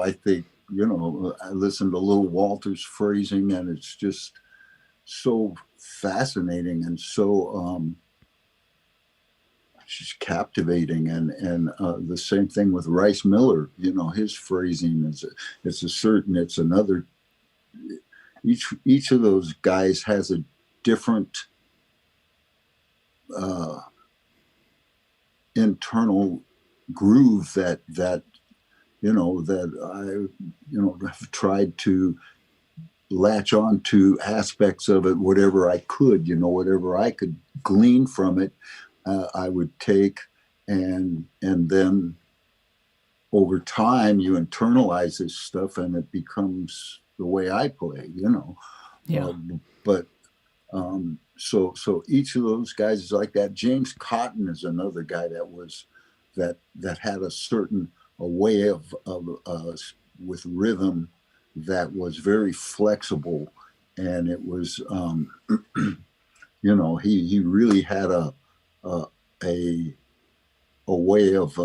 I think, I listen to Little Walter's phrasing, and it's just so fascinating and so just captivating. And the same thing with Rice Miller, his phrasing it's another, each of those guys has a different uh, internal groove that I have tried to latch on to aspects of it, whatever I could glean from it, I would take, and then over time you internalize this stuff and it becomes the way I play. Yeah. But so each of those guys is like that. James Cotton is another guy that had a way of with rhythm that was very flexible, and it was he really had a a, a way of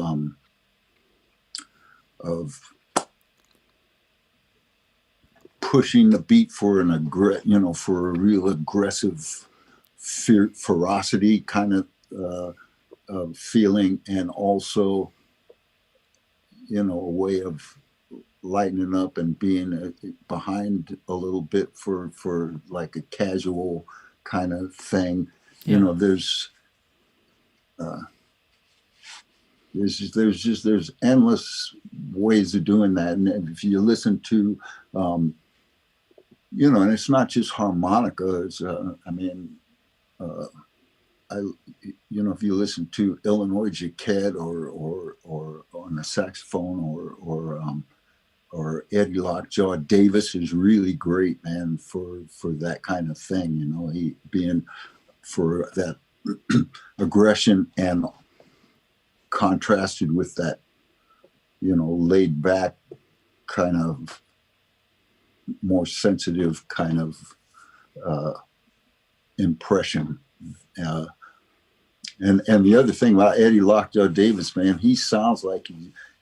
pushing the beat for for a real aggressive ferocity kind of feeling, and also a way of lightening up and being behind a little bit for like a casual kind of thing. Yeah. Uh, there's endless ways of doing that. And if you listen to and it's not just harmonica. It's, I mean, I, if you listen to Illinois Jacquet or on the saxophone or Eddie Lockjaw Davis is really great, man, for that kind of thing. He being for that aggression and contrasted with that, laid back kind of more sensitive kind of impression. And the other thing about Eddie Lockjaw Davis, man, he sounds like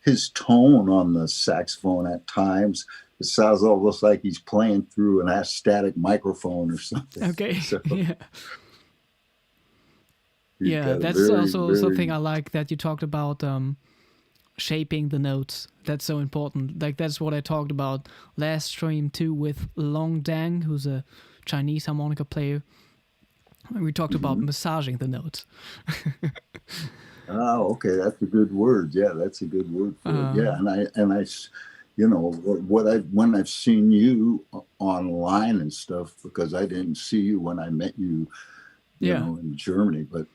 his tone on the saxophone at times, it sounds almost like he's playing through an static microphone or something. Okay. So, yeah, that's also something I like that you talked about, shaping the notes. That's so important. Like, that's what I talked about last stream too with Long Dang, who's a Chinese harmonica player. We talked about massaging the notes. Oh, okay, that's a good word. Yeah, that's a good word for it. Yeah, and I, when I've seen you online and stuff, because I didn't see you when I met you, in Germany, but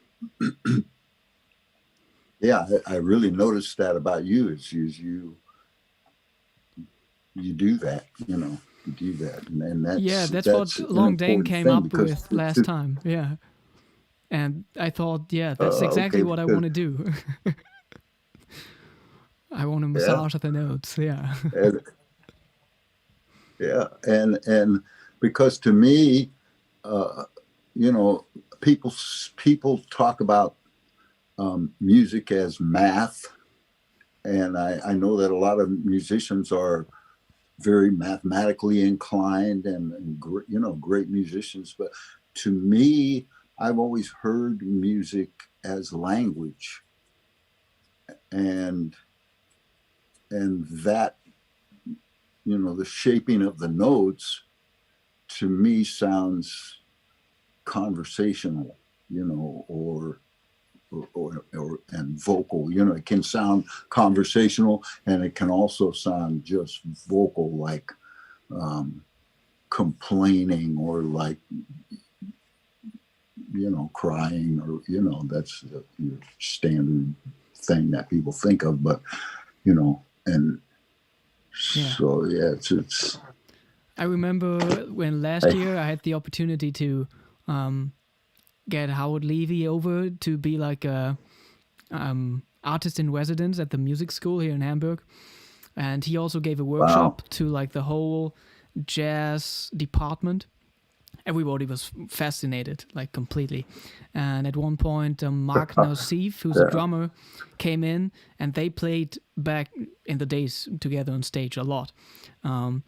yeah, I really noticed that about you. Is you do that, you do that, and that's what Long Dang came up with last time. Yeah. And I thought, that's exactly what I want to do. I want to massage the notes. Yeah. And because to me, people talk about music as math, and I know that a lot of musicians are very mathematically inclined and great musicians, but to me, I've always heard music as language, and that, the shaping of the notes to me sounds conversational, or and vocal. It can sound conversational, and it can also sound just vocal, like complaining, or like crying, or that's your standard thing that people think of. But and so it's. I remember when last year I had the opportunity to get Howard Levy over to be like a artist in residence at the music school here in Hamburg, and he also gave a workshop to like the whole jazz department. Everybody was fascinated, like completely. And at one point, Mark Nassif, who's a drummer, came in, and they played back in the days together on stage a lot. And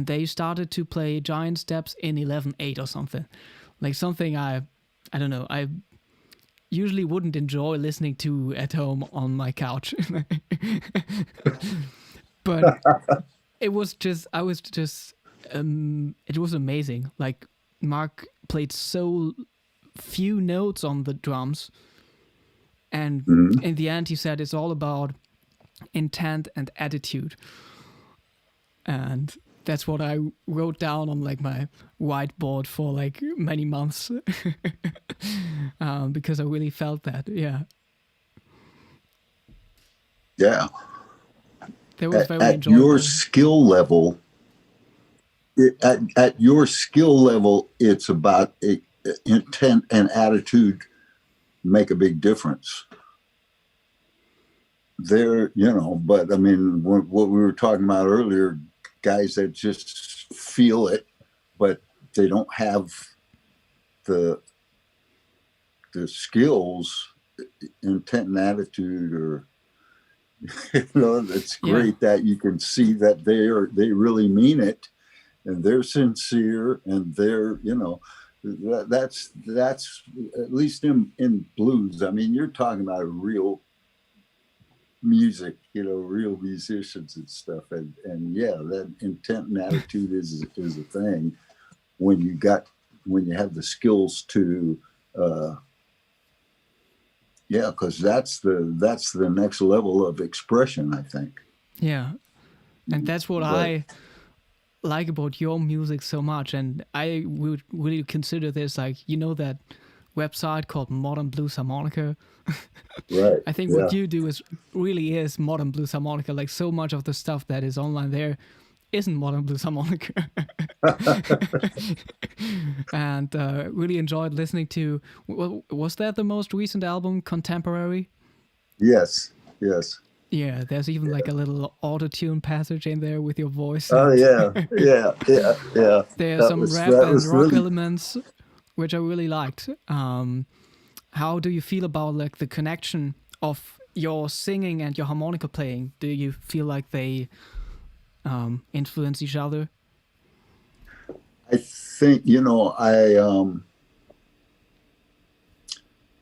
they started to play giant steps in 11/8 or something. Like something I don't know, I usually wouldn't enjoy listening to at home on my couch. But it was amazing. Like, Mark played so few notes on the drums, and in the end he said it's all about intent and attitude, and that's what I wrote down on like my whiteboard for like many months. Because I really felt that. That was very at enjoyable. Your skill level. At your skill level, it's about intent and attitude make a big difference. There, but I mean, what we were talking about earlier, guys that just feel it, but they don't have the skills, intent and attitude, or it's great that you can see that they really mean it. And they're sincere, and they're, that's at least in blues. I mean, you're talking about real music, real musicians and stuff. And that intent and attitude is a thing when you have the skills to, because that's the next level of expression, I think. Yeah. And that's what like about your music so much, and I would really consider this like, you know, that website called Modern Blues Harmonica. Right. I think Yeah. what you do is really is modern blues harmonica. Like so much of the stuff that is online there isn't modern blues harmonica. And really enjoyed listening to. Was that the most recent album, Contemporary? Yes. Yes. Yeah, there's even like a little auto tune passage in there with your voice, Oh and yeah. Yeah. Yeah. Yeah. there's some rap That and was rock really. elements, which I really liked. How do you feel about like the connection of your singing and your harmonica playing? Do you feel like they influence each other? I think,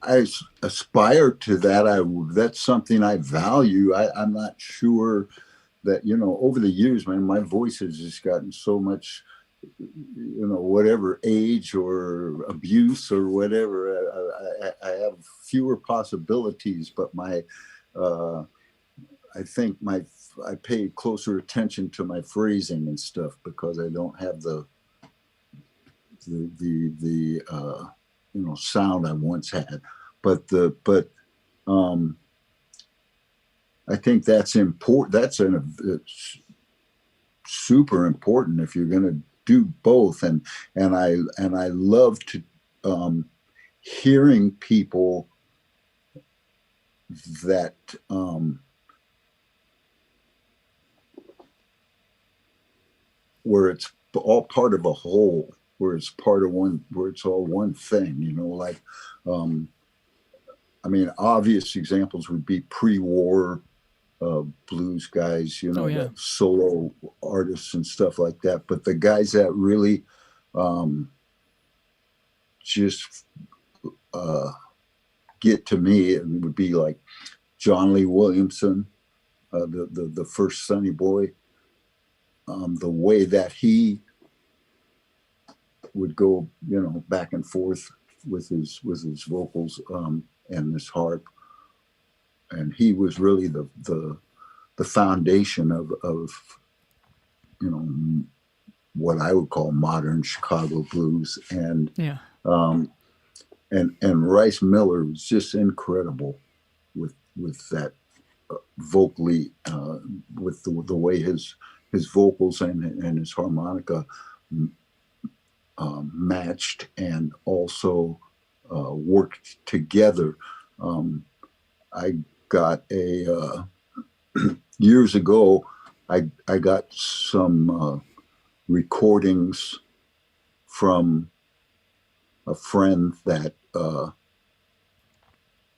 I aspire to that. That's something I value. I'm not sure that, over the years, man, my voice has just gotten so much, whatever age or abuse or whatever, I have fewer possibilities, but I think I pay closer attention to my phrasing and stuff because I don't have the sound I once had. But I think that's important. It's super important if you're going to do both. And I love to hearing people that where it's all part of a whole, where it's part of one, where it's all one thing, like, obvious examples would be pre-war blues guys, Oh yeah, that solo artists and stuff like that. But the guys that really just get to me, it would be like John Lee Williamson, the first Sonny Boy. The way that he would go, back and forth with his vocals and his harp, and he was really the foundation of what I would call modern Chicago blues. And yeah, and Rice Miller was just incredible with that vocally, with the way his vocals and his harmonica matched and also worked together. I got years ago, I got some recordings from a friend that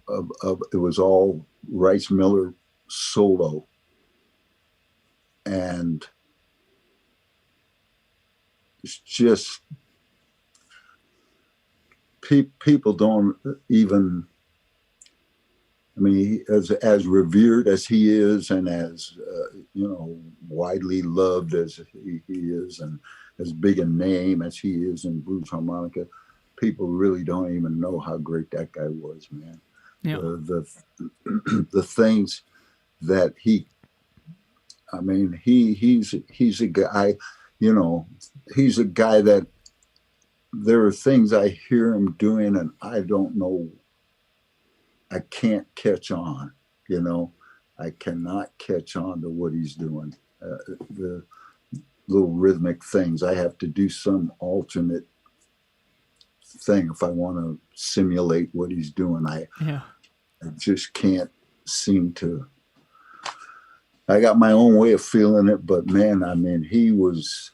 it was all Rice Miller solo, and it's just people don't even. As revered as he is, and as widely loved as he is, and as big a name as he is in blues harmonica, people really don't even know how great that guy was, man. yeah, The things that he's a guy, he's a guy that there are things I hear him doing and I don't know, I can't catch on, I cannot catch on to what he's doing. The little rhythmic things, I have to do some alternate thing if I want to simulate what he's doing. I just can't seem to. I got my own way of feeling it, but man, he was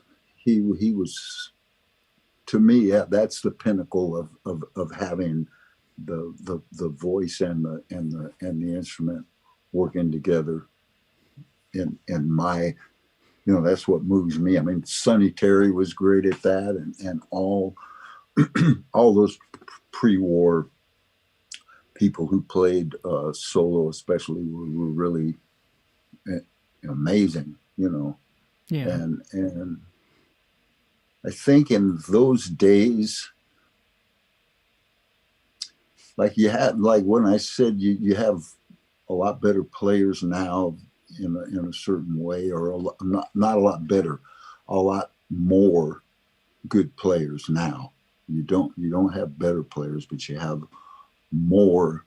to me, that's the pinnacle of having the voice and the instrument working together in my, that's what moves me. Sonny Terry was great at that, and all those pre-war people who played solo especially were really amazing, yeah, and I think in those days, like when I said you have a lot better players now in a certain way, or not a lot better, a lot more good players now. You don't have better players, but you have more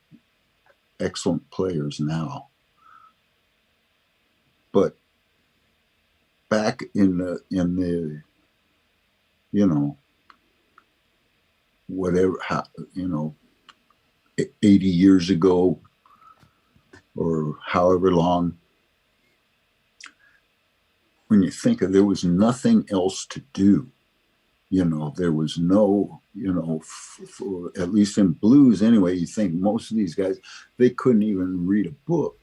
excellent players now. But back in the you know, whatever, 80 years ago or however long, when you think of, there was nothing else to do. There was no, for, at least in blues anyway, you think most of these guys, they couldn't even read a book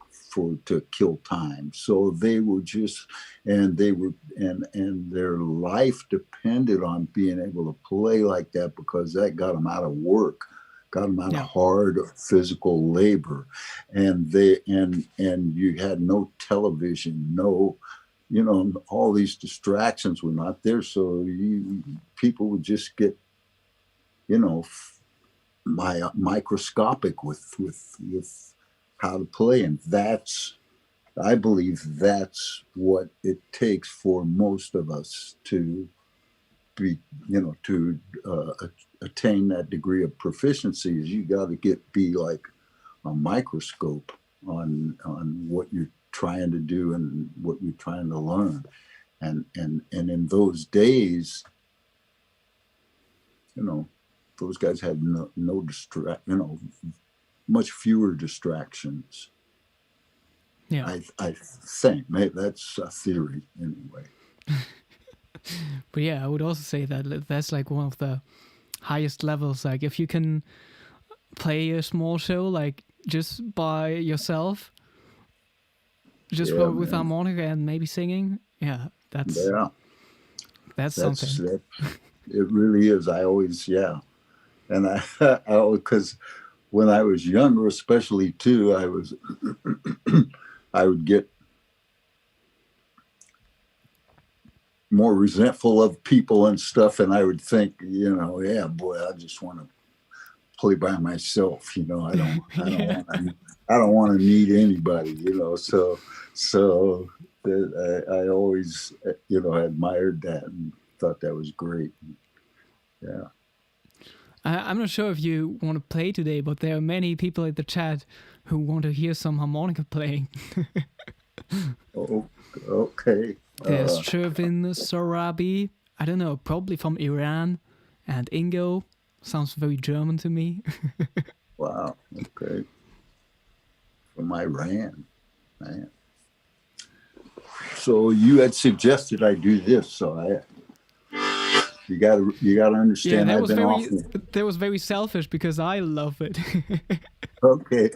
to kill time. So they were just, and their life depended on being able to play like that, because that got them out of work, got them out of hard physical labor. And you had no television, no, all these distractions were not there. So people would just get, microscopic with how to play. And I believe that's what it takes for most of us to be, to attain that degree of proficiency, is you got to be like a microscope on what you're trying to do and what you're trying to learn. And in those days, those guys had much fewer distractions. Yeah, I think maybe that's a theory anyway. But yeah, I would also say that that's like one of the highest levels. Like if you can play a small show like just by yourself, just with harmonica and maybe singing, that's something. It really is. I always, and I because when I was younger, especially too, I would get more resentful of people and stuff, and I would think, boy, I just want to play by myself. I don't want to need anybody. So I always, admired that and thought that was great. Yeah. I'm not sure if you want to play today, but there are many people in the chat who want to hear some harmonica playing. Oh, okay. There's Shervin Sorabi, I don't know, probably from Iran, and Ingo. Sounds very German to me. Wow, okay. From Iran, man. So you had suggested I do this, so you gotta understand. Yeah, that was very selfish because I love it. Okay,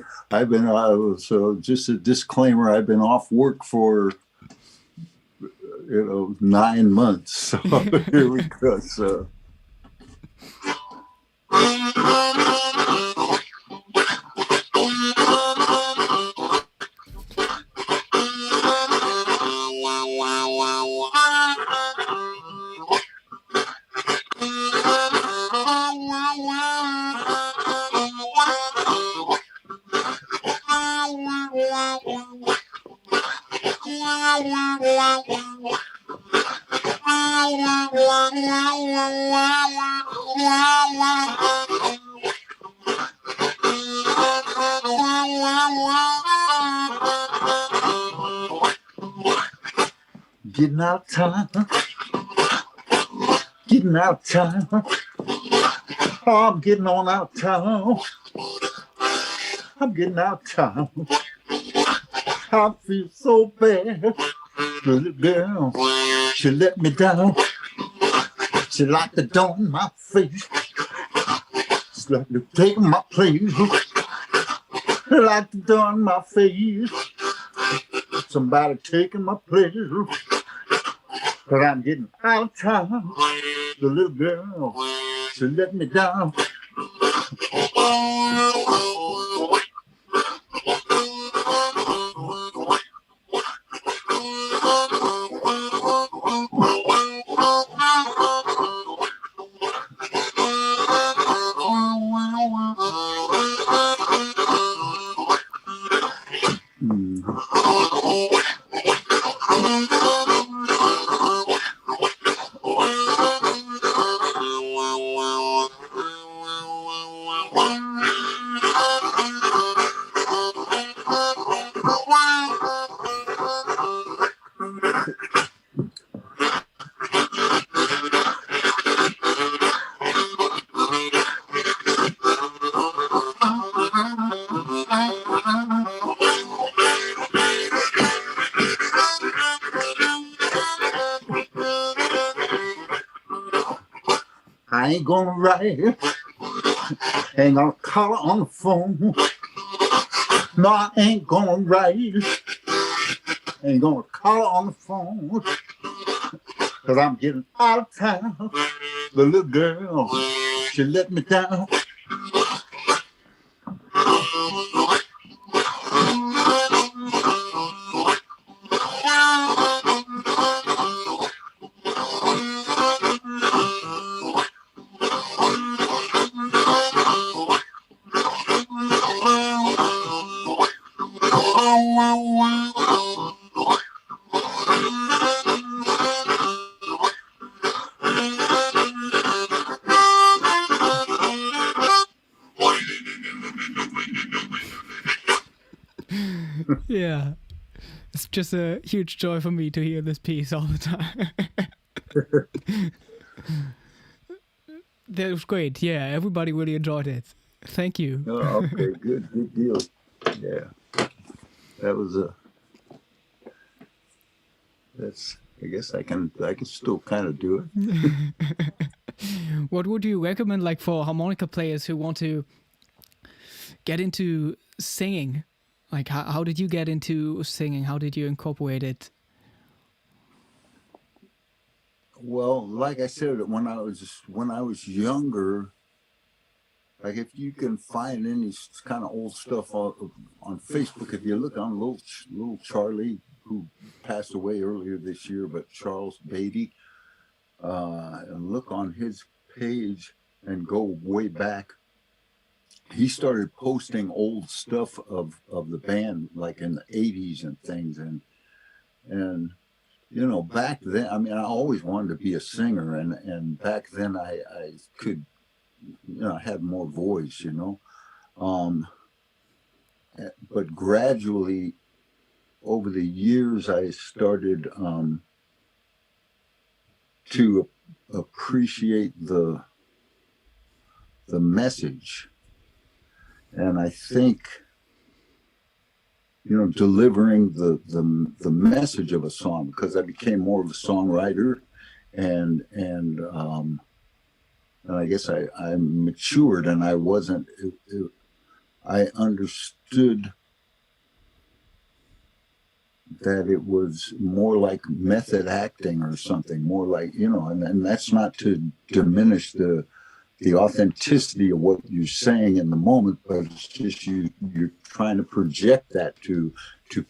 so just a disclaimer, I've been off work for 9 months. So here we go. So getting out of time. Oh, I'm getting on out of town. I'm getting out of town. I feel so bad. Little girl, she let me down. She like the dawn in my face. She like to take my place. Like the dawn in my face. Somebody taking my place. But I'm getting out of town. The little girl, she let me down. I ain't gonna write, ain't gonna call her on the phone. No, I ain't gonna write, ain't gonna call her on the phone. Cause I'm getting out of town. The little girl, she let me down. Yeah. It's just a huge joy for me to hear this piece all the time. That was great. Yeah, everybody really enjoyed it. Thank you. Oh, okay, good deal. Yeah, that was that's. I guess I can still kind of do it. What would you recommend, like, for harmonica players who want to get into singing? Like, how did you get into singing? How did you incorporate it? Well, like I said, when I was younger, like if you can find any kind of old stuff on Facebook, if you look on little Charlie, who passed away earlier this year, but Charles Beatty, and look on his page and go way back. He started posting old stuff of the band, like in the 80s and things, and you know, back then, I mean, I always wanted to be a singer, and back then I could, you know, I had more voice, you know. But gradually, over the years, I started to appreciate the message, and I think, you know, delivering the message of a song, because I became more of a songwriter, and I guess I matured, and I wasn't. I understood that it was more like method acting or something, more like, you know, and that's not to diminish the authenticity of what you're saying in the moment, but it's just you're trying to project that to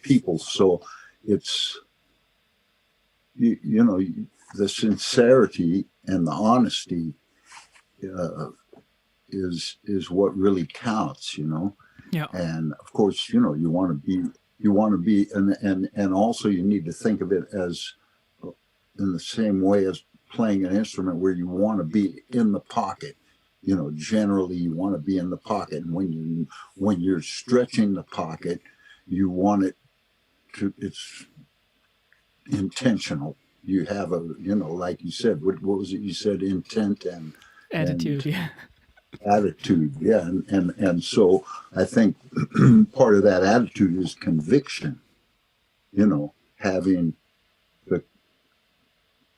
people. So it's, you know, the sincerity and the honesty is what really counts, you know. Yeah. And of course, you know, you want to be, and also you need to think of it as in the same way as playing an instrument, where you want to be in the pocket. You know, generally you want to be in the pocket, and when you're stretching the pocket, you want it to, it's intentional. You have a, you know, like you said, what was it you said, intent and Attitude, yeah. Attitude, yeah. And so I think part of that attitude is conviction, you know, having the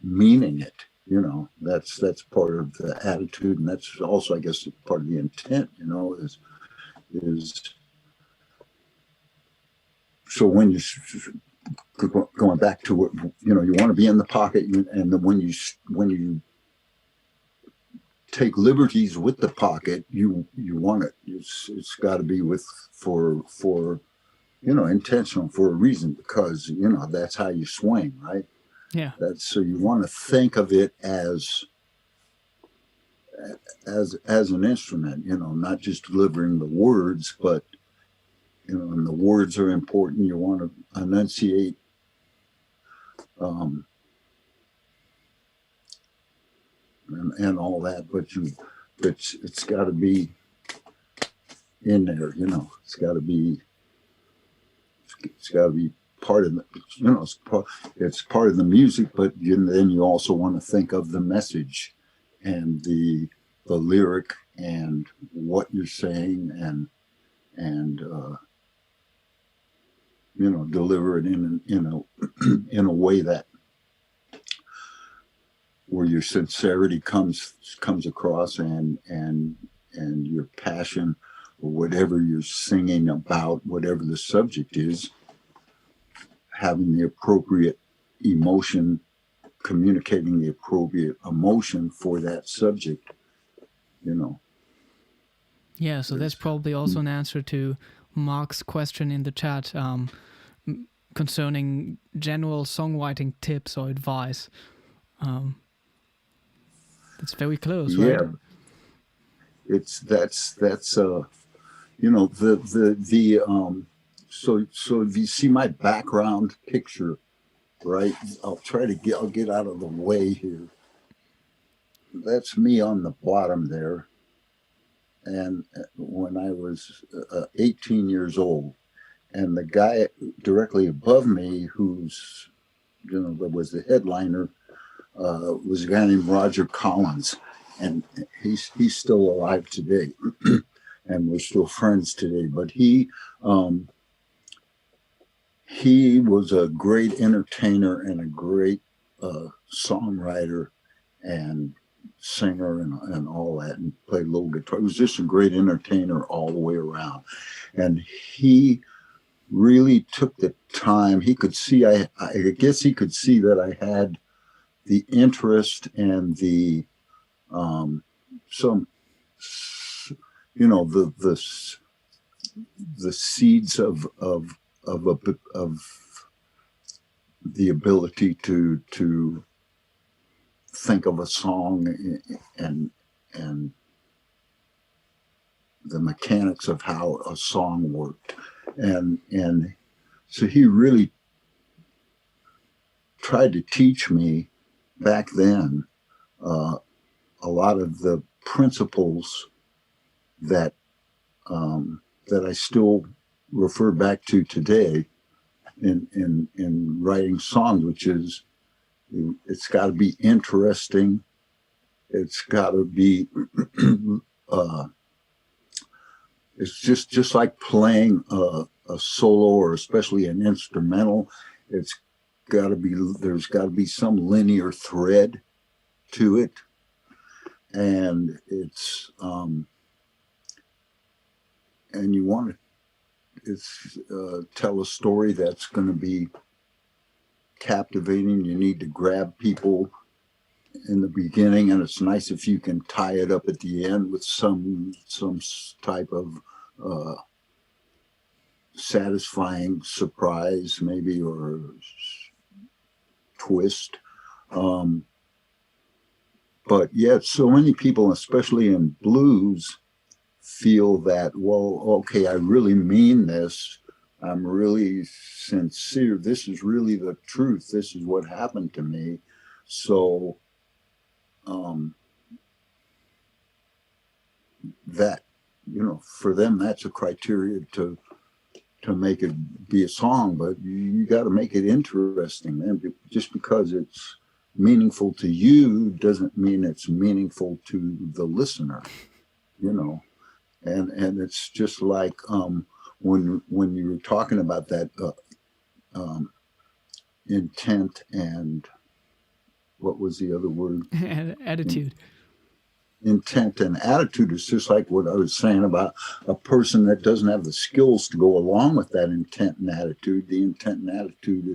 meaning it, you know, that's part of the attitude, and that's also, I guess, part of the intent, you know, is so when you, going back to what, you know, you want to be in the pocket, and when you take liberties with the pocket, you want it. It's got to be for you know, intentional, for a reason, because, you know, that's how you swing, right? Yeah. So you want to think of it as an instrument, you know, not just delivering the words, but, you know, and the words are important. You want to enunciate and all that, but it's got to be in there, you know. It's got to be part of the, you know, it's part of the music, but then you also want to think of the message and the lyric and what you're saying, and you know, deliver it in a way that where your sincerity comes across, and your passion, or whatever you're singing about, whatever the subject is, having the appropriate emotion, communicating the appropriate emotion for that subject, you know. Yeah, so that's probably also an answer to Mark's question in the chat concerning general songwriting tips or advice. It's very close, right? Yeah, that's you know, so if you see my background picture, right? I'll get out of the way here. That's me on the bottom there. And when I was 18 years old, and the guy directly above me, who's, you know, that was the headliner, was a guy named Roger Collins, and he's still alive today, and we're still friends today. But he was a great entertainer and a great songwriter and singer and all that, and played a little guitar. He was just a great entertainer all the way around, and he really took the time. He could see, I guess he could see that I had the interest and the some, you know, the seeds of the ability to think of a song and the mechanics of how a song worked, and so he really tried to teach me back then a lot of the principles that I still refer back to today in writing songs, which is, it's got to be interesting. It's got to be it's just like playing a solo, or especially an instrumental. There's got to be some linear thread to it, and it's and you want to tell a story that's going to be captivating. You need to grab people in the beginning, and it's nice if you can tie it up at the end with some type of satisfying surprise, maybe, or twist. But yet, so many people, especially in blues, feel that, well, okay, I really mean this. I'm really sincere. This is really the truth. This is what happened to me. So that, you know, for them, that's a criteria to make it be a song. But you got to make it interesting, man. Just because it's meaningful to you doesn't mean it's meaningful to the listener, you know. And it's just like when you were talking about that intent and what was the other word? Attitude. Intent and attitude is just like what I was saying about a person that doesn't have the skills to go along with that intent and attitude. The intent and attitude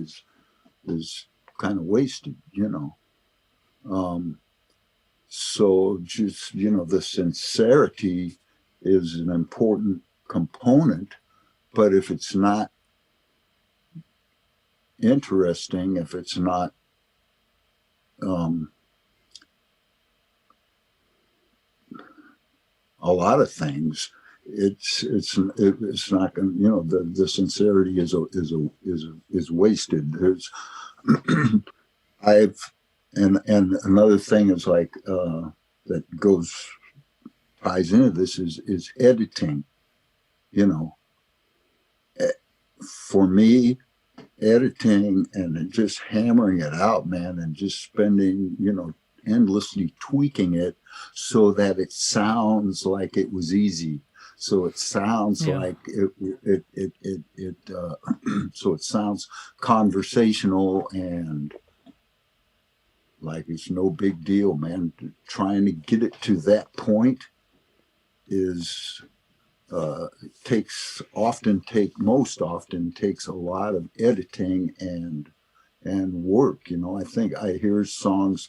is kind of wasted, you know. So just, you know, the sincerity is an important component, but if it's not interesting, if it's not a lot of things, it's not going. You know, the sincerity is wasted. There's and another thing is like that ties into this is editing. You know, for me, editing and just hammering it out, man, and just spending, you know, endlessly tweaking it so that it sounds like it was easy. So it sounds like it so it sounds conversational and like it's no big deal, man. Trying to get it to that point is most often takes a lot of editing and work. You know, I think I hear songs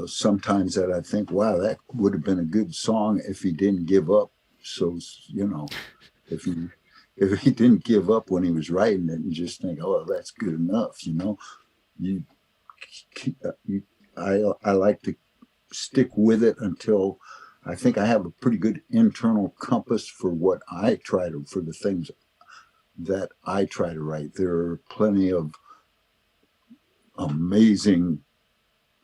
sometimes that I think, wow, that would have been a good song if he didn't give up. So, you know, if he didn't give up when he was writing it and just think, oh, that's good enough, you know, I like to stick with it until I think I have a pretty good internal compass for for the things that I try to write. There are plenty of amazing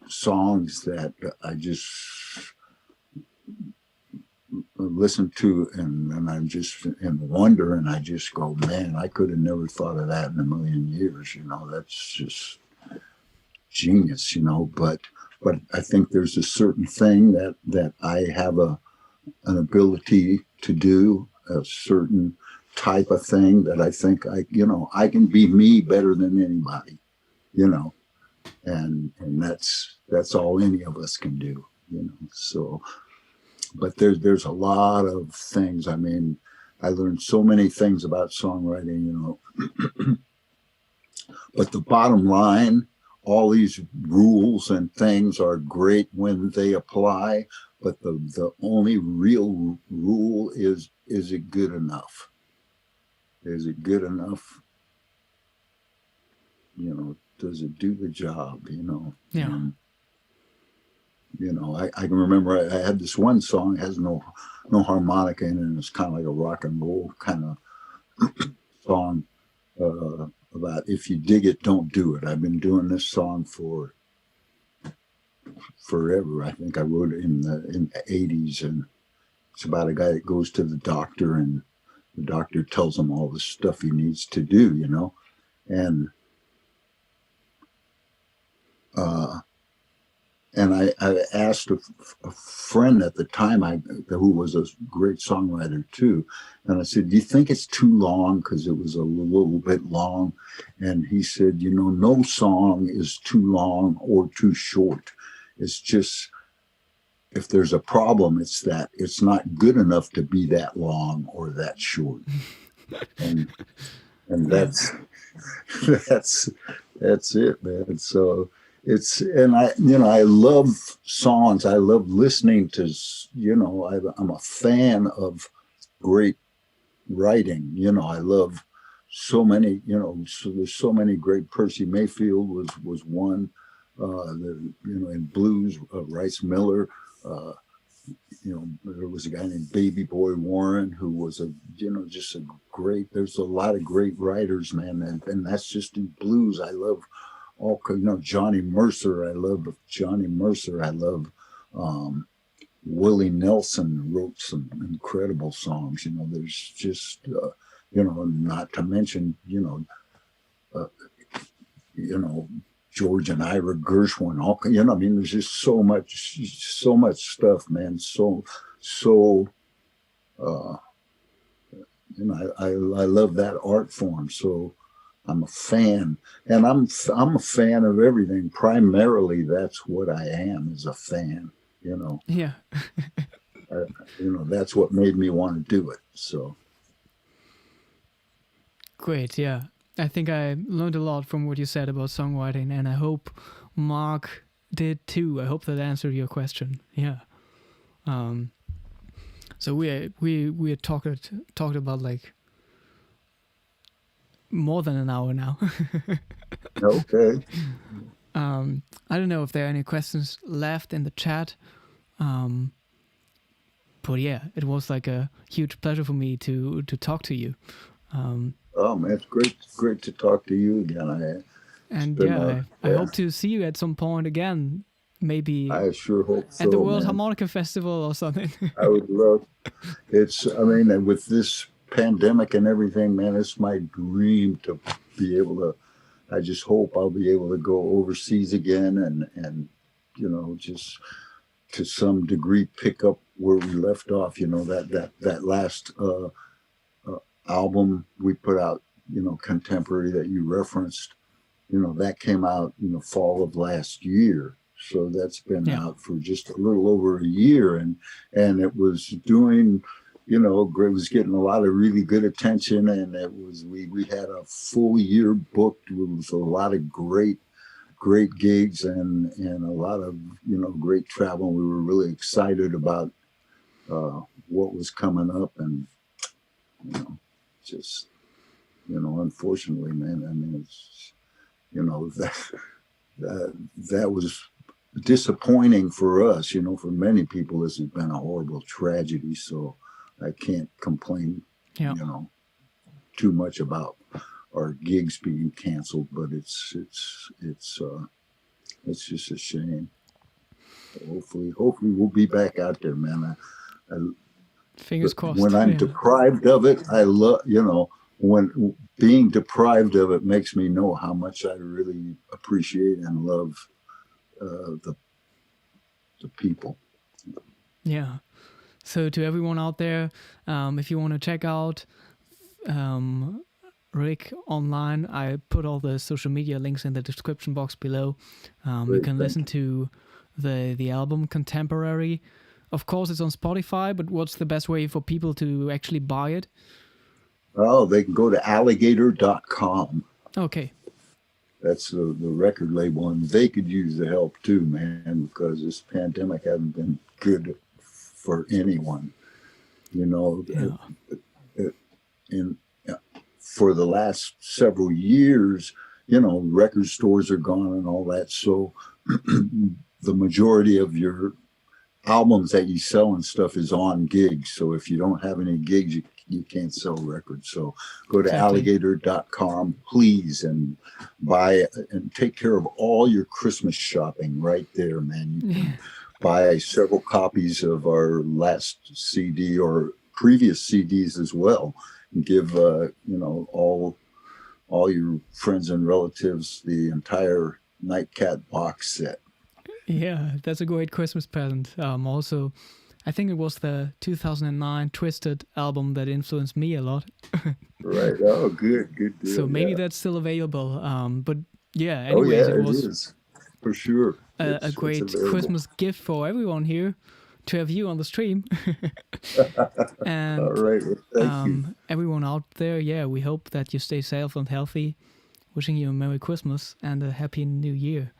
songs that I just listen to and I'm just in wonder, and I just go, man, I could have never thought of that in a million years. You know, that's just genius, you know, but I think there's a certain thing that I have an ability to do, a certain type of thing that I think I can be me better than anybody, you know, and that's all any of us can do, you know. So, but there's a lot of things. I mean, I learned so many things about songwriting, you know, but the bottom line, all these rules and things are great when they apply, but the only real rule is it good enough? Is it good enough? You know, does it do the job, you know? Yeah. And, you know, I can remember I had this one song, it has no harmonica in it, and it's kind of like a rock and roll kind of song about if you dig it, don't do it. I've been doing this song for forever. I think I wrote it in the 80s, and it's about a guy that goes to the doctor, and the doctor tells him all the stuff he needs to do, you know, and I asked a friend at the time who was a great songwriter too, and I said, do you think it's too long? Because it was a little bit long. And he said, you know, no song is too long or too short. It's just, if there's a problem, it's that it's not good enough to be that long or that short. and that's it, man. So I love songs. I love listening to, you know, I'm a fan of great writing. You know, I love so many, you know, so there's so many great. Percy Mayfield was one, you know, in blues, Rice Miller, you know, there was a guy named Baby Boy Warren who was just a great, there's a lot of great writers, man. And that's just in blues. I love all, you know, Johnny Mercer. I love Willie Nelson wrote some incredible songs. You know, there's just, you know, not to mention, you know, George and Ira Gershwin, all, you know, I mean, there's just so much stuff, man. So, you know, I love that art form. So I'm a fan, and I'm a fan of everything. Primarily, that's what I am, is a fan, you know. Yeah. You know, that's what made me want to do it. So. Great. Yeah. I think I learned a lot from what you said about songwriting, and I hope Mark did too. I hope that answered your question. Yeah. So we talked about like more than an hour now. Okay. I don't know if there are any questions left in the chat. But yeah, it was like a huge pleasure for me to talk to you. Oh man, it's great to talk to you again. I hope to see you at some point again. Maybe I sure hope so. At the World man. Harmonica Festival or something. I would love. I mean, with this pandemic and everything, man, it's my dream to be able to. I just hope I'll be able to go overseas again and you know, just to some degree pick up where we left off. You know, that last album we put out, you know, contemporary that you referenced. that came out, fall of last year. So that's been out for just a little over a year, and it was doing, it was getting a lot of really good attention, and it was we had a full year booked with a lot of great gigs and a lot of great travel. We were really excited about what was coming up, and just unfortunately, man, I mean, it's that was disappointing for us. For many people, this has been a horrible tragedy. So I can't complain, too much about our gigs being canceled, but it's just a shame. Hopefully we'll be back out there, man. Fingers crossed. When I'm deprived of it, I love, when being deprived of it makes me know how much I really appreciate and love the people. Yeah. So to everyone out there, if you want to check out Rick online, I put all the social media links in the description box below. You can listen to the album Contemporary. Of course, it's on Spotify, but what's the best way for people to actually buy it? Oh, they can go to alligator.com. Okay. That's the record label, and they could use the help too, man, because this pandemic hasn't been good for anyone. For the last several years, record stores are gone and all that. So the majority of your albums that you sell and stuff is on gigs. So if you don't have any gigs, you can't sell records. So go to alligator.com, please, and buy and take care of all your Christmas shopping right there, man. You can buy several copies of our last CD or previous CDs as well, and give all your friends and relatives the entire Nightcat box set. Yeah, that's a great Christmas present. Also, I think it was the 2009 Twisted album that influenced me a lot. Right. Oh, good deal. So maybe that's still available. But yeah, anyways, it is for sure. A great Christmas gift for everyone here to have you on the stream. And all right. Well, thank you. Everyone out there, we hope that you stay safe and healthy. Wishing you a Merry Christmas and a Happy New Year.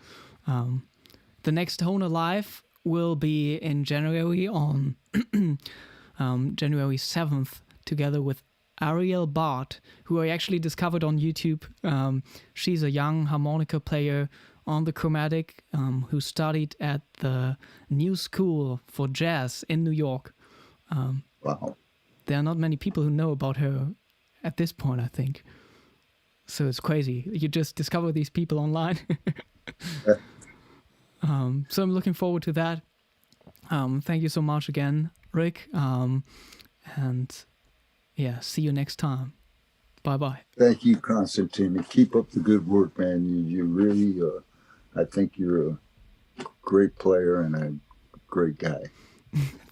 The next Hohner Live will be in January on January 7th, together with Ariel Bart, who I actually discovered on YouTube. She's a young harmonica player on the chromatic who studied at the New School for Jazz in New York. Wow. There are not many people who know about her at this point, I think. So it's crazy. You just discover these people online. So I'm looking forward to that. Thank you so much again, Rick. And see you next time. Bye-bye. Thank you, Konstantin. Keep up the good work, man. You really, I think you're a great player and a great guy.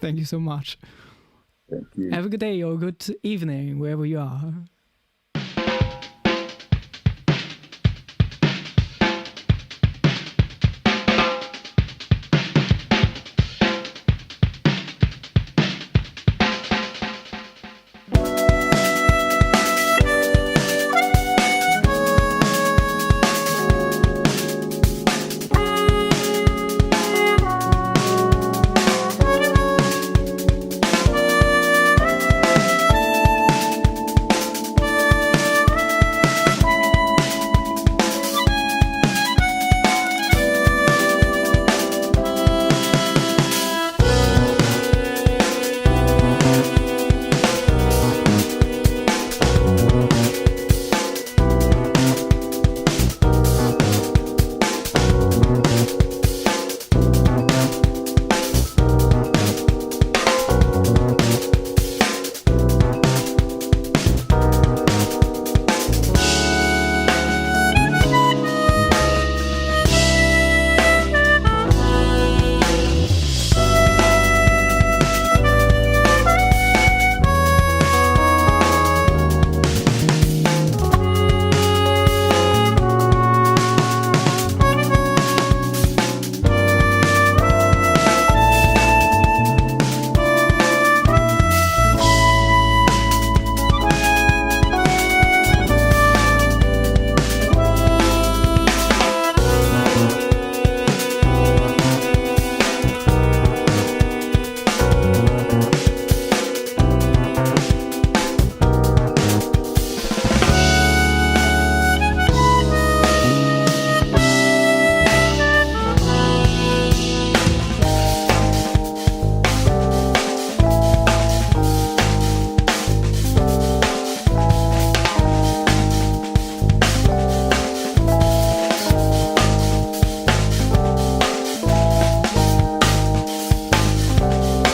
Thank you so much. Thank you. Have a good day or good evening, wherever you are.